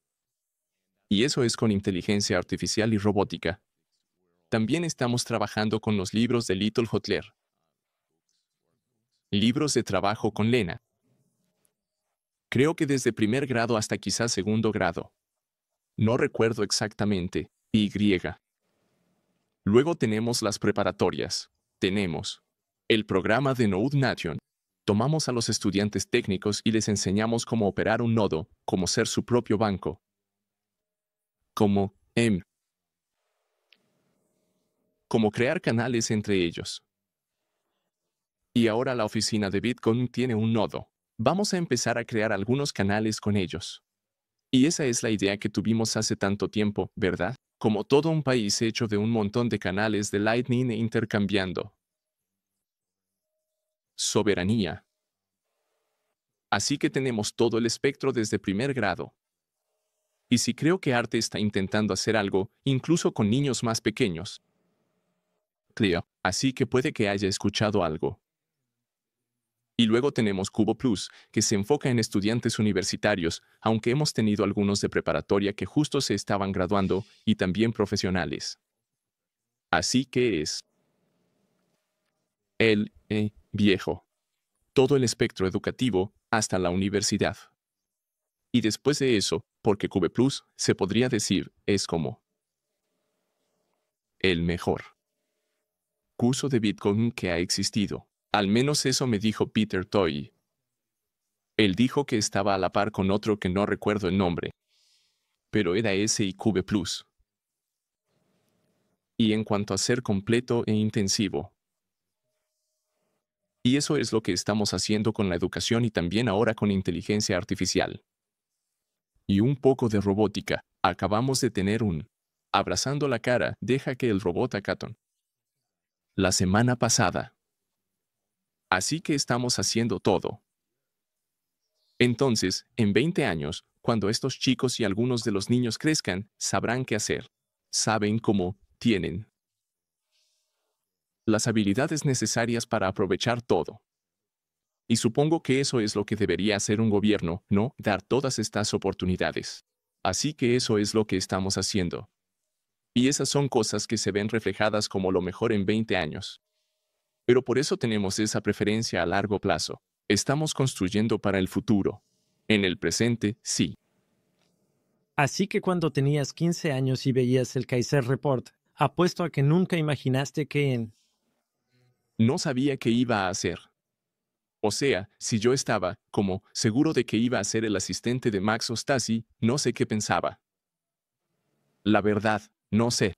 Y eso es con inteligencia artificial y robótica. También estamos trabajando con los libros de Little Hotler. Libros de trabajo con Lena. Creo que desde primer grado hasta quizás segundo grado. No recuerdo exactamente. Y. Luego tenemos las preparatorias. Tenemos el programa de Node Nation. Tomamos a los estudiantes técnicos y les enseñamos cómo operar un nodo, cómo ser su propio banco. Cómo crear canales entre ellos. Y ahora la oficina de Bitcoin tiene un nodo. Vamos a empezar a crear algunos canales con ellos. Y esa es la idea que tuvimos hace tanto tiempo, ¿verdad? Como todo un país hecho de un montón de canales de Lightning e intercambiando. Soberanía. Así que tenemos todo el espectro desde primer grado. Y si creo que Arte está intentando hacer algo, incluso con niños más pequeños. Creo, así que puede que haya escuchado algo. Y luego tenemos Cubo Plus, que se enfoca en estudiantes universitarios, aunque hemos tenido algunos de preparatoria que justo se estaban graduando, y también profesionales. Así que es el viejo. Todo el espectro educativo, hasta la universidad. Y después de eso, porque Cube Plus, se podría decir, es como el mejor curso de Bitcoin que ha existido. Al menos eso me dijo Peter Toy. Él dijo que estaba a la par con otro que no recuerdo el nombre. Pero era ese y Cube Plus. Y en cuanto a ser completo e intensivo. Y eso es lo que estamos haciendo con la educación y también ahora con inteligencia artificial. Y un poco de robótica. Acabamos de tener un abrazando la cara, deja que el robot hackathon. La semana pasada. Así que estamos haciendo todo. Entonces, en 20 años, cuando estos chicos y algunos de los niños crezcan, sabrán qué hacer. Saben cómo, tienen las habilidades necesarias para aprovechar todo. Y supongo que eso es lo que debería hacer un gobierno, ¿no? Dar todas estas oportunidades. Así que eso es lo que estamos haciendo. Y esas son cosas que se ven reflejadas como lo mejor en 20 años. Pero por eso tenemos esa preferencia a largo plazo. Estamos construyendo para el futuro. En el presente, sí. Así que cuando tenías 15 años y veías el Kaiser Report, apuesto a que nunca imaginaste que No sabía qué iba a hacer. O sea, si yo estaba, como, seguro de que iba a ser el asistente de Max Ostasi, no sé qué pensaba. La verdad, no sé.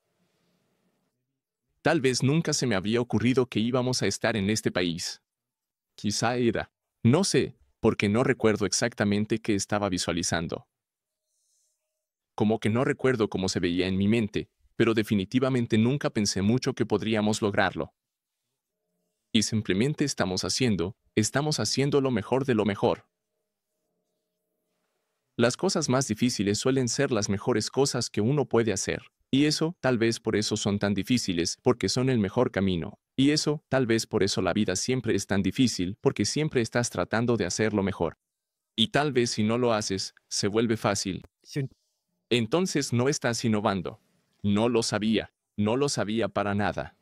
Tal vez nunca se me había ocurrido que íbamos a estar en este país. Quizá era. No sé, porque no recuerdo exactamente qué estaba visualizando. Como que no recuerdo cómo se veía en mi mente, pero definitivamente nunca pensé mucho que podríamos lograrlo. Y simplemente estamos haciendo lo mejor de lo mejor. Las cosas más difíciles suelen ser las mejores cosas que uno puede hacer. Y eso, tal vez por eso son tan difíciles, porque son el mejor camino. Y eso, tal vez por eso la vida siempre es tan difícil, porque siempre estás tratando de hacerlo mejor. Y tal vez si no lo haces, se vuelve fácil. Sí. Entonces no estás innovando. No lo sabía para nada.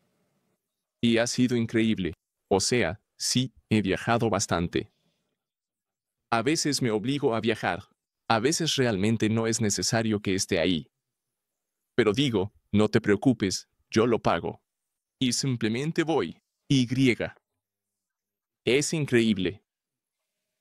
Y ha sido increíble. O sea, sí, he viajado bastante. A veces me obligo a viajar. A veces realmente no es necesario que esté ahí. Pero digo, no te preocupes, yo lo pago. Y simplemente voy. Y. Es increíble.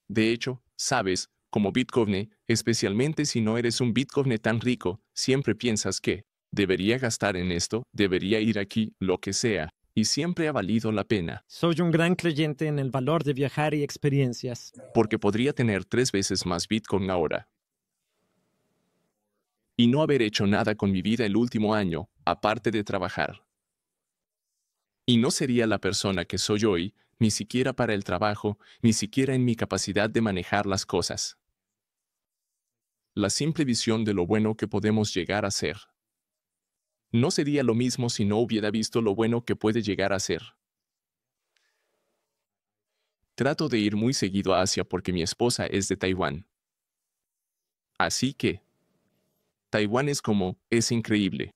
De hecho, sabes, como Bitcoin, especialmente si no eres un Bitcoin tan rico, siempre piensas que debería gastar en esto, debería ir aquí, lo que sea, y siempre ha valido la pena, Soy un gran creyente en el valor de viajar y experiencias. porque podría tener 3 veces más Bitcoin ahora. Y no haber hecho nada con mi vida el último año, aparte de trabajar. Y no sería la persona que soy hoy, ni siquiera para el trabajo, ni siquiera en mi capacidad de manejar las cosas. La simple visión de lo bueno que podemos llegar a ser. No sería lo mismo si no hubiera visto lo bueno que puede llegar a ser. Trato de ir muy seguido a Asia porque mi esposa es de Taiwán. Así que, Taiwán es increíble.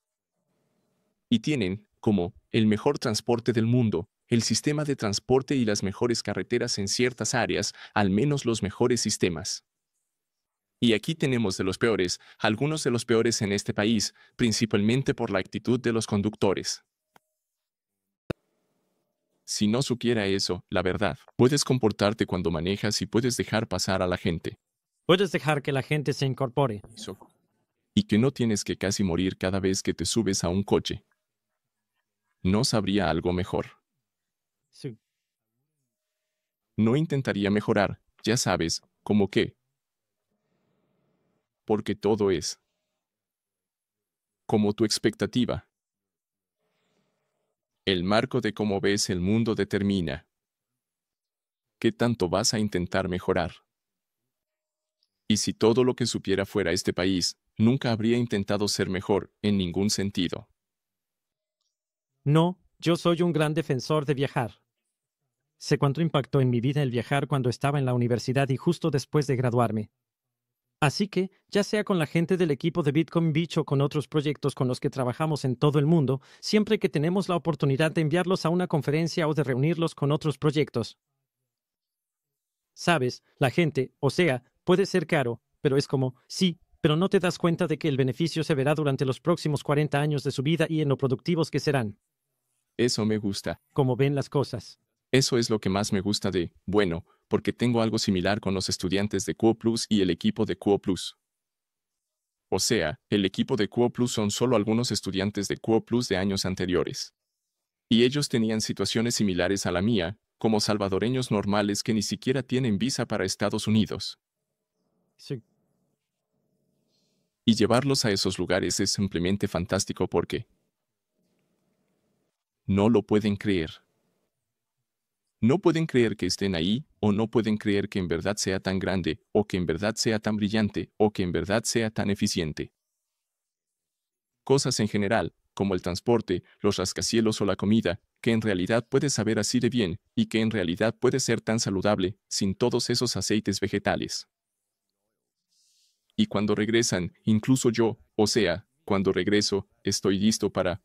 Y tienen, como, el mejor transporte del mundo, el sistema de transporte y las mejores carreteras en ciertas áreas, al menos los mejores sistemas. Y aquí tenemos de los peores, algunos de los peores en este país, principalmente por la actitud de los conductores. Si no supiera eso, la verdad, puedes comportarte cuando manejas y puedes dejar pasar a la gente. Puedes dejar que la gente se incorpore. Y que no tienes que casi morir cada vez que te subes a un coche. ¿No sabría algo mejor? Sí. No intentaría mejorar, ya sabes, como que. Porque todo es como tu expectativa. El marco de cómo ves el mundo determina qué tanto vas a intentar mejorar. Y si todo lo que supiera fuera este país, nunca habría intentado ser mejor, en ningún sentido. No, yo soy un gran defensor de viajar. Sé cuánto impactó en mi vida el viajar cuando estaba en la universidad y justo después de graduarme. Así que, ya sea con la gente del equipo de Bitcoin Beach o con otros proyectos con los que trabajamos en todo el mundo, siempre que tenemos la oportunidad de enviarlos a una conferencia o de reunirlos con otros proyectos. Sabes, la gente, o sea, puede ser caro, pero es como, sí, pero no te das cuenta de que el beneficio se verá durante los próximos 40 años de su vida y en lo productivos que serán. Eso me gusta. Como ven las cosas. Eso es lo que más me gusta de, bueno, porque tengo algo similar con los estudiantes de Quo Plus y el equipo de Quo Plus. O sea, el equipo de Quo Plus son solo algunos estudiantes de Quo Plus de años anteriores. Y ellos tenían situaciones similares a la mía, como salvadoreños normales que ni siquiera tienen visa para Estados Unidos. Sí. Y llevarlos a esos lugares es simplemente fantástico porque no lo pueden creer. No pueden creer que estén ahí, o no pueden creer que en verdad sea tan grande, o que en verdad sea tan brillante, o que en verdad sea tan eficiente. Cosas en general, como el transporte, los rascacielos o la comida, que en realidad puede saber así de bien, y que en realidad puede ser tan saludable, sin todos esos aceites vegetales. Y cuando regresan, incluso yo, o sea, cuando regreso, estoy listo para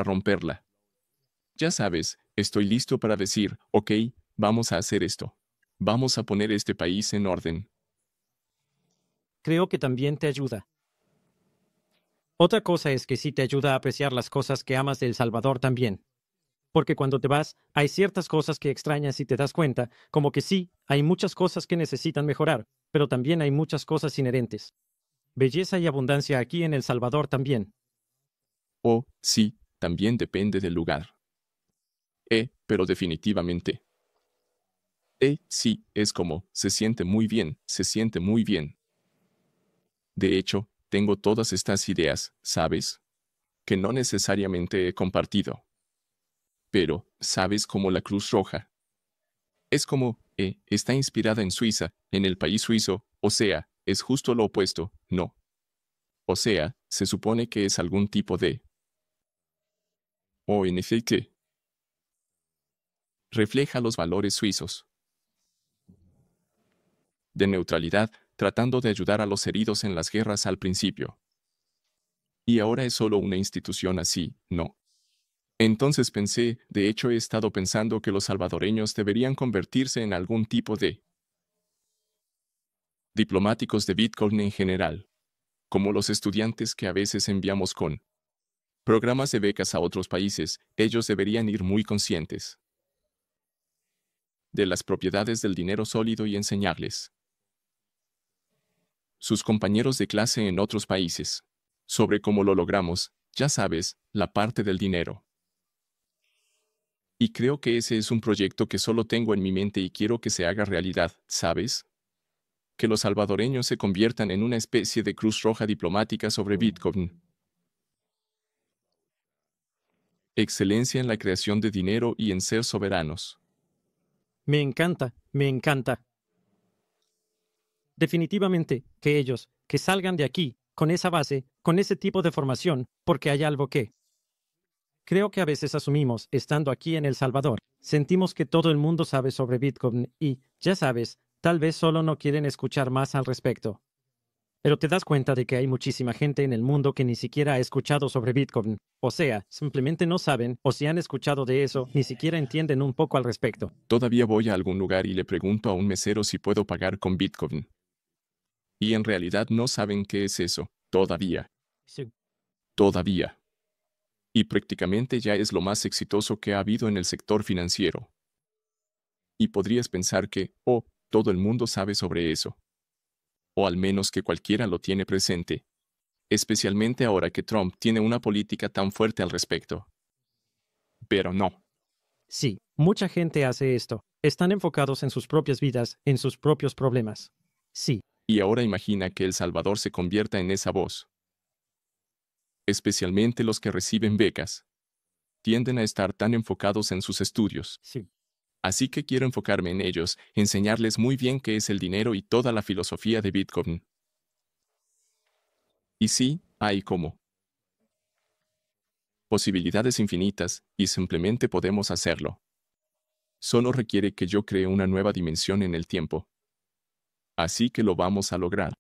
romperla. Ya sabes, estoy listo para decir, ok, vamos a hacer esto. Vamos a poner este país en orden. Creo que también te ayuda. Otra cosa es que sí te ayuda a apreciar las cosas que amas de El Salvador también. Porque cuando te vas, hay ciertas cosas que extrañas y te das cuenta, como que sí, hay muchas cosas que necesitan mejorar, pero también hay muchas cosas inherentes. Belleza y abundancia aquí en El Salvador también. O, sí, también depende del lugar. Pero definitivamente. Sí, es como, se siente muy bien, se siente muy bien. De hecho, tengo todas estas ideas, ¿sabes? Que no necesariamente he compartido. Pero, ¿sabes cómo la Cruz Roja? Es como, está inspirada en Suiza, en el país suizo, o sea, es justo lo opuesto, no. O sea, se supone que es algún tipo de ONG. Refleja los valores suizos de neutralidad, tratando de ayudar a los heridos en las guerras al principio. Y ahora es solo una institución así, ¿no? Entonces pensé, de hecho he estado pensando que los salvadoreños deberían convertirse en algún tipo de diplomáticos de Bitcoin en general, como los estudiantes que a veces enviamos con programas de becas a otros países. Ellos deberían ir muy conscientes de las propiedades del dinero sólido y enseñarles sus compañeros de clase en otros países sobre cómo lo logramos, ya sabes, la parte del dinero. Y creo que ese es un proyecto que solo tengo en mi mente y quiero que se haga realidad, ¿sabes? Que los salvadoreños se conviertan en una especie de cruz roja diplomática sobre Bitcoin. Excelencia en la creación de dinero y en ser soberanos. Me encanta, me encanta. Definitivamente, que ellos, que salgan de aquí, con esa base, con ese tipo de formación, porque hay algo que creo que a veces asumimos, estando aquí en El Salvador, sentimos que todo el mundo sabe sobre Bitcoin y, ya sabes, tal vez solo no quieren escuchar más al respecto. Pero te das cuenta de que hay muchísima gente en el mundo que ni siquiera ha escuchado sobre Bitcoin. O sea, simplemente no saben, o si han escuchado de eso, ni siquiera entienden un poco al respecto. Todavía voy a algún lugar y le pregunto a un mesero si puedo pagar con Bitcoin. Y en realidad no saben qué es eso, todavía. Sí. Todavía. Y prácticamente ya es lo más exitoso que ha habido en el sector financiero. Y podrías pensar que, todo el mundo sabe sobre eso. O al menos que cualquiera lo tiene presente. Especialmente ahora que Trump tiene una política tan fuerte al respecto. Pero no. Sí, mucha gente hace esto. Están enfocados en sus propias vidas, en sus propios problemas. Sí, Y ahora imagina que El Salvador se convierta en esa voz. Especialmente los que reciben becas. Tienden a estar tan enfocados en sus estudios. sí. Así que quiero enfocarme en ellos, enseñarles muy bien qué es el dinero y toda la filosofía de Bitcoin. Y sí, hay como posibilidades infinitas, y simplemente podemos hacerlo. Solo requiere que yo cree una nueva dimensión en el tiempo. Así que lo vamos a lograr.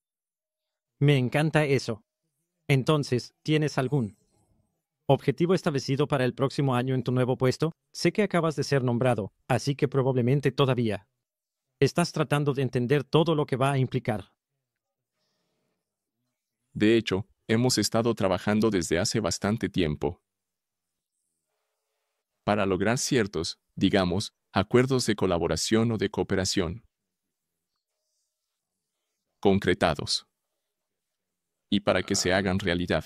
Me encanta eso. Entonces, ¿tienes algún objetivo establecido para el próximo año en tu nuevo puesto? Sé que acabas de ser nombrado, así que probablemente todavía estás tratando de entender todo lo que va a implicar. De hecho, hemos estado trabajando desde hace bastante tiempo para lograr ciertos, digamos, acuerdos de colaboración o de cooperación concretados y para que se hagan realidad.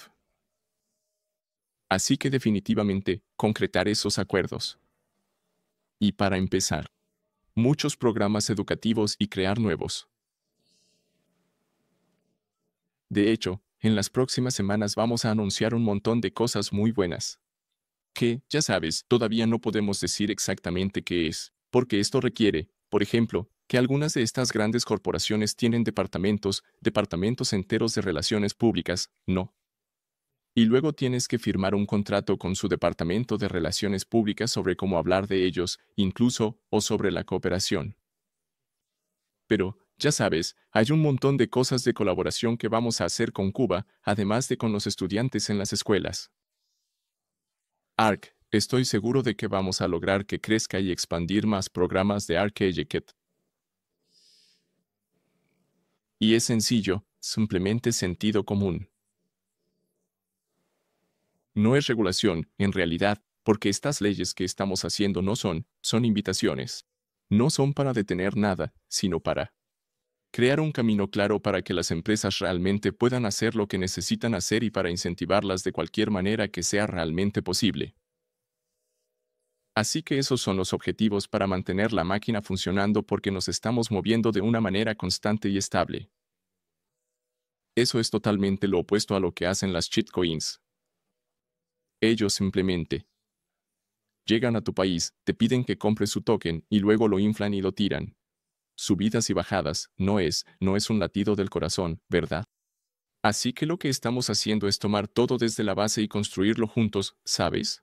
Así que definitivamente, concretar esos acuerdos. Y para empezar, muchos programas educativos y crear nuevos. De hecho, en las próximas semanas vamos a anunciar un montón de cosas muy buenas. Que, ya sabes, todavía no podemos decir exactamente qué es, porque esto requiere, por ejemplo, que algunas de estas grandes corporaciones tienen departamentos enteros de relaciones públicas, ¿no? Y luego tienes que firmar un contrato con su departamento de relaciones públicas sobre cómo hablar de ellos, incluso, o sobre la cooperación. Pero, ya sabes, hay un montón de cosas de colaboración que vamos a hacer con Cuba, además de con los estudiantes en las escuelas. ARC, estoy seguro de que vamos a lograr que crezca y expandir más programas de ARC Educate. Y es sencillo, simplemente sentido común. No es regulación, en realidad, porque estas leyes que estamos haciendo no son invitaciones. No son para detener nada, sino para crear un camino claro para que las empresas realmente puedan hacer lo que necesitan hacer y para incentivarlas de cualquier manera que sea realmente posible. Así que esos son los objetivos para mantener la máquina funcionando porque nos estamos moviendo de una manera constante y estable. Eso es totalmente lo opuesto a lo que hacen las shitcoins. Ellos simplemente Llegan a tu país, te piden que compres su token y luego lo inflan y lo tiran. Subidas y bajadas, no es un latido del corazón, ¿verdad? Así que lo que estamos haciendo es tomar todo desde la base y construirlo juntos, ¿sabes?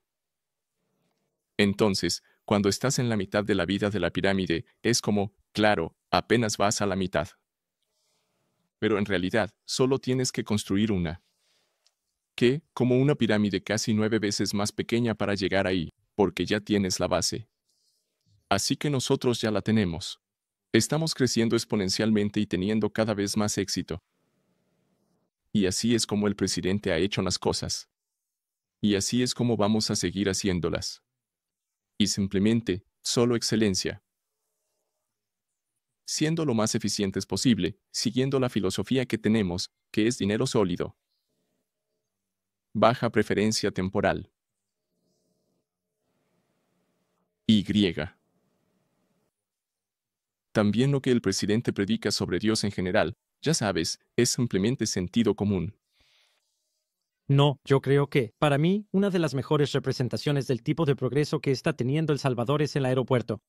Entonces, cuando estás en la mitad de la vida de la pirámide, es como, claro, apenas vas a la mitad. Pero en realidad, solo tienes que construir una. Que, como una pirámide casi 9 veces más pequeña para llegar ahí, porque ya tienes la base. Así que nosotros ya la tenemos. Estamos creciendo exponencialmente y teniendo cada vez más éxito. Y así es como el presidente ha hecho las cosas. Y así es como vamos a seguir haciéndolas. Y simplemente, solo excelencia. Siendo lo más eficientes posible, siguiendo la filosofía que tenemos, que es dinero sólido. Baja preferencia temporal. Y. También lo que el presidente predica sobre Dios en general, ya sabes, es simplemente sentido común. No, yo creo que, para mí, una de las mejores representaciones del tipo de progreso que está teniendo El Salvador es el aeropuerto.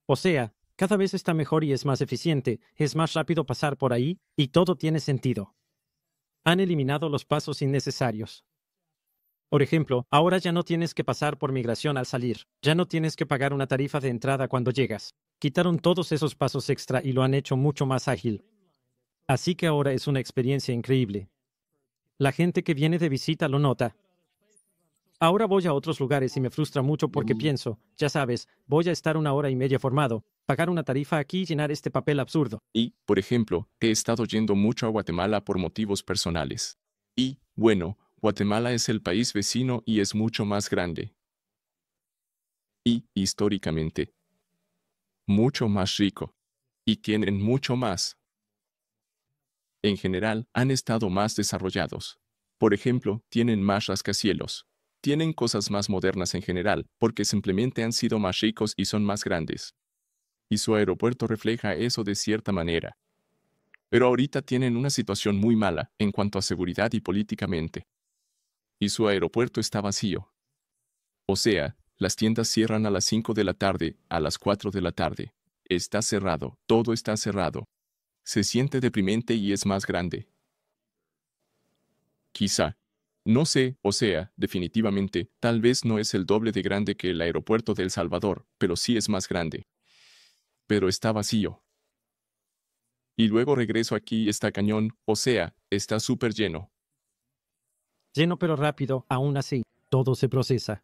O sea, cada vez está mejor y es más eficiente, es más rápido pasar por ahí, y todo tiene sentido. Han eliminado los pasos innecesarios. Por ejemplo, ahora ya no tienes que pasar por migración al salir, ya no tienes que pagar una tarifa de entrada cuando llegas. Quitaron todos esos pasos extra y lo han hecho mucho más ágil. Así que ahora es una experiencia increíble. La gente que viene de visita lo nota. Ahora voy a otros lugares y me frustra mucho porque pienso, ya sabes, voy a estar 1 hora y media formado, pagar una tarifa aquí y llenar este papel absurdo. Y, por ejemplo, he estado yendo mucho a Guatemala por motivos personales. Y, bueno, Guatemala es el país vecino y es mucho más grande. Y, históricamente, mucho más rico. Y tienen mucho más. En general, han estado más desarrollados. Por ejemplo, tienen más rascacielos. Tienen cosas más modernas en general, porque simplemente han sido más ricos y son más grandes. Y su aeropuerto refleja eso de cierta manera. Pero ahorita tienen una situación muy mala en cuanto a seguridad y políticamente. Y su aeropuerto está vacío. O sea, las tiendas cierran a las 5 de la tarde, a las 4 de la tarde. Está cerrado, todo está cerrado. Se siente deprimente y es más grande. Quizá. No sé, o sea, definitivamente, tal vez no es el doble de grande que el aeropuerto de El Salvador, pero sí es más grande. Pero está vacío. Y luego regreso aquí y está cañón, o sea, está súper lleno. Lleno pero rápido, aún así, todo se procesa.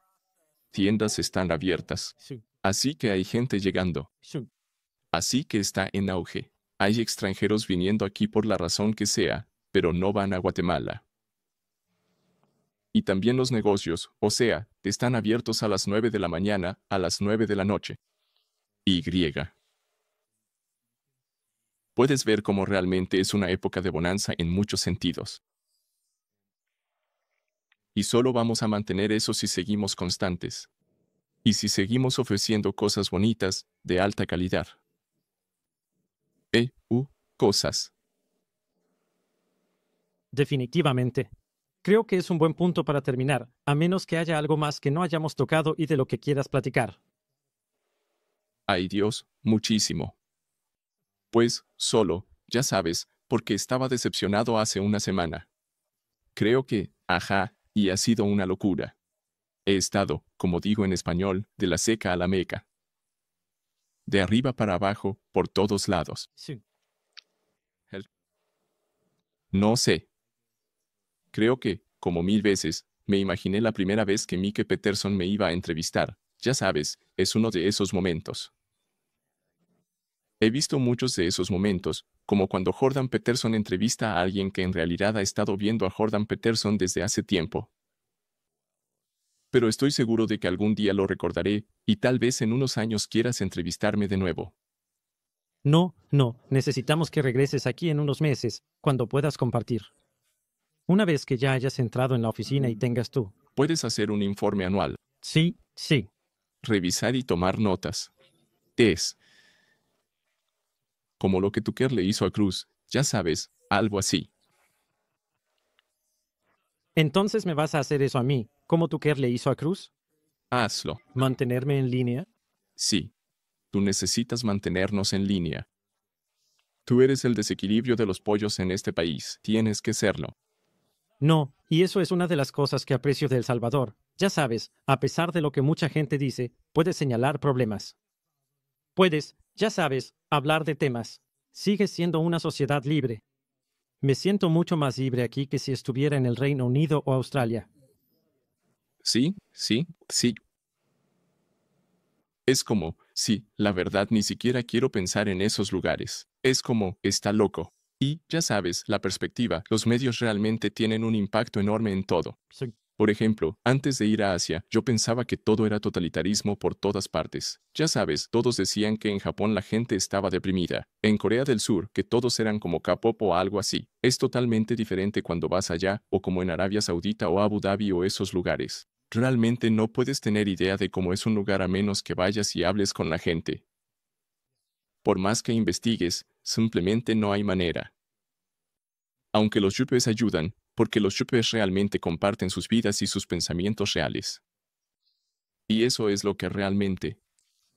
Tiendas están abiertas. Sí, Así que hay gente llegando. sí. Así que está en auge. Hay extranjeros viniendo aquí por la razón que sea, pero no van a Guatemala. Y también los negocios, o sea, están abiertos a las 9 de la mañana, a las 9 de la noche. Y. Puedes ver cómo realmente es una época de bonanza en muchos sentidos. Y solo vamos a mantener eso si seguimos constantes. Y si seguimos ofreciendo cosas bonitas, de alta calidad. Cosas. Definitivamente. Creo que es un buen punto para terminar, a menos que haya algo más que no hayamos tocado y de lo que quieras platicar. Ay Dios, muchísimo. Pues, solo, ya sabes, porque estaba decepcionado hace una semana. Creo que, y ha sido una locura. He estado, como digo en español, de la seca a la meca. De arriba para abajo, por todos lados. Sí. No sé. Creo que, como 1000 veces, me imaginé la primera vez que Mike Peterson me iba a entrevistar. Ya sabes, es uno de esos momentos. He visto muchos de esos momentos, como cuando Jordan Peterson entrevista a alguien que en realidad ha estado viendo a Jordan Peterson desde hace tiempo. Pero estoy seguro de que algún día lo recordaré, y tal vez en unos años quieras entrevistarme de nuevo. No, necesitamos que regreses aquí en unos meses, cuando puedas compartir. Una vez que ya hayas entrado en la oficina y tengas tú. Puedes hacer un informe anual, Sí. revisar y tomar notas. Es como lo que Tucker le hizo a Cruz, ya sabes, algo así. Entonces me vas a hacer eso a mí, como Tucker le hizo a Cruz. Hazlo. ¿Mantenerme en línea? Sí. Tú necesitas mantenernos en línea. Tú eres el desequilibrio de los pollos en este país. Tienes que serlo. No, y eso es una de las cosas que aprecio de El Salvador. Ya sabes, a pesar de lo que mucha gente dice, puedes señalar problemas. Puedes, ya sabes, hablar de temas. Sigues siendo una sociedad libre. Me siento mucho más libre aquí que si estuviera en el Reino Unido o Australia. Sí, sí, sí. Es como, sí, la verdad ni siquiera quiero pensar en esos lugares. Es como, está loco. Y, ya sabes, la perspectiva, los medios realmente tienen un impacto enorme en todo. Sí. Por ejemplo, antes de ir a Asia, yo pensaba que todo era totalitarismo por todas partes. Ya sabes, todos decían que en Japón la gente estaba deprimida. En Corea del Sur, que todos eran como K-pop o algo así. Es totalmente diferente cuando vas allá, o como en Arabia Saudita o Abu Dhabi o esos lugares. Realmente no puedes tener idea de cómo es un lugar a menos que vayas y hables con la gente. Por más que investigues, simplemente no hay manera. Aunque los youtubers ayudan, porque los youtubers realmente comparten sus vidas y sus pensamientos reales. Y eso es lo que realmente.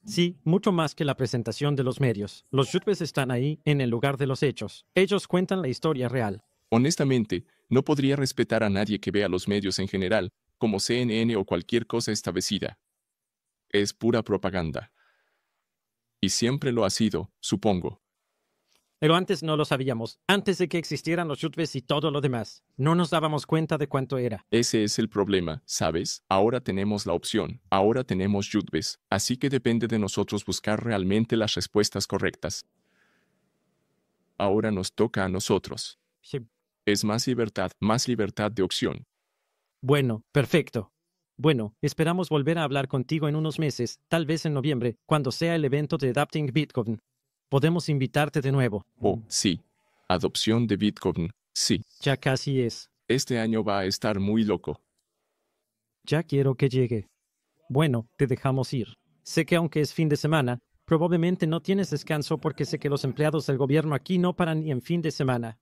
Sí, mucho más que la presentación de los medios. Los youtubers están ahí, en el lugar de los hechos. Ellos cuentan la historia real. Honestamente, no podría respetar a nadie que vea los medios en general, como CNN o cualquier cosa establecida. Es pura propaganda. Y siempre lo ha sido, supongo. Pero antes no lo sabíamos. Antes de que existieran los youtubers y todo lo demás. No nos dábamos cuenta de cuánto era. Ese es el problema, ¿sabes? Ahora tenemos la opción, ahora tenemos youtubers, así que depende de nosotros buscar realmente las respuestas correctas. Ahora nos toca a nosotros. Sí. Es más libertad de opción. Bueno, perfecto. Bueno, esperamos volver a hablar contigo en unos meses, tal vez en noviembre, cuando sea el evento de Adapting Bitcoin. Podemos invitarte de nuevo. Oh, sí. Adopción de Bitcoin, sí. Ya casi es. Este año va a estar muy loco. Ya quiero que llegue. Bueno, te dejamos ir. Sé que aunque es fin de semana, probablemente no tienes descanso porque sé que los empleados del gobierno aquí no paran ni en fin de semana.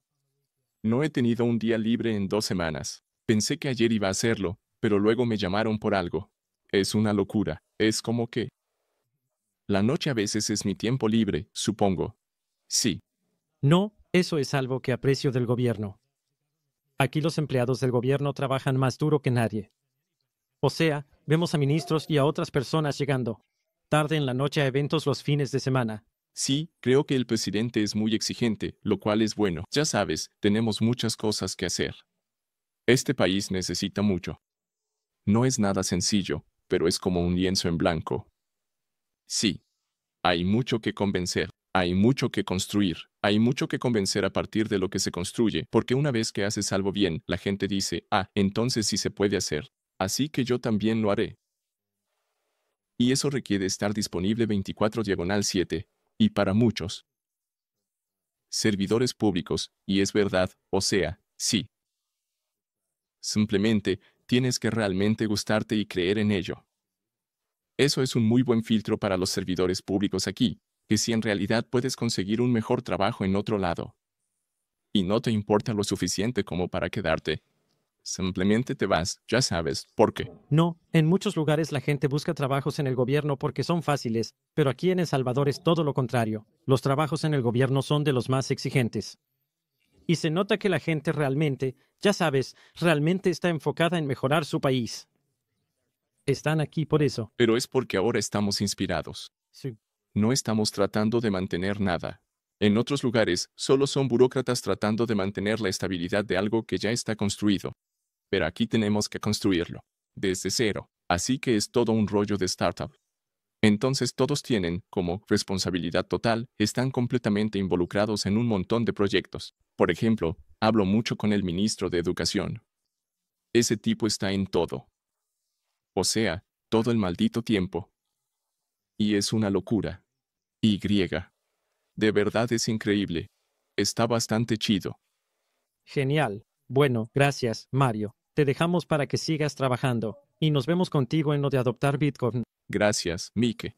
No he tenido un día libre en 2 semanas. Pensé que ayer iba a hacerlo, pero luego me llamaron por algo. Es una locura. Es como que... La noche a veces es mi tiempo libre, supongo. Sí. No, eso es algo que aprecio del gobierno. Aquí los empleados del gobierno trabajan más duro que nadie. O sea, vemos a ministros y a otras personas llegando tarde en la noche a eventos los fines de semana. Sí, creo que el presidente es muy exigente, lo cual es bueno. Ya sabes, tenemos muchas cosas que hacer. Este país necesita mucho. No es nada sencillo, pero es como un lienzo en blanco. Sí. Hay mucho que convencer, hay mucho que construir, hay mucho que convencer a partir de lo que se construye, porque una vez que haces algo bien, la gente dice, ah, entonces sí se puede hacer. Así que yo también lo haré. Y eso requiere estar disponible 24/7, y para muchos servidores públicos, y es verdad, o sea, sí. Simplemente, tienes que realmente gustarte y creer en ello. Eso es un muy buen filtro para los servidores públicos aquí, que si en realidad puedes conseguir un mejor trabajo en otro lado. Y no te importa lo suficiente como para quedarte. Simplemente te vas, ya sabes, ¿por qué? No, en muchos lugares la gente busca trabajos en el gobierno porque son fáciles, pero aquí en El Salvador es todo lo contrario. Los trabajos en el gobierno son de los más exigentes. Y se nota que la gente realmente, ya sabes, realmente está enfocada en mejorar su país. Están aquí por eso. Pero es porque ahora estamos inspirados. Sí. No estamos tratando de mantener nada. En otros lugares, solo son burócratas tratando de mantener la estabilidad de algo que ya está construido. Pero aquí tenemos que construirlo. Desde cero. Así que es todo un rollo de startup. Entonces todos tienen, como responsabilidad total, están completamente involucrados en un montón de proyectos. Por ejemplo, hablo mucho con el ministro de Educación. Ese tipo está en todo. O sea, todo el maldito tiempo. Y es una locura. Y griega. De verdad es increíble. Está bastante chido. Genial. Bueno, gracias, Mario. Te dejamos para que sigas trabajando. Y nos vemos contigo en lo de adoptar Bitcoin. Gracias, Mike.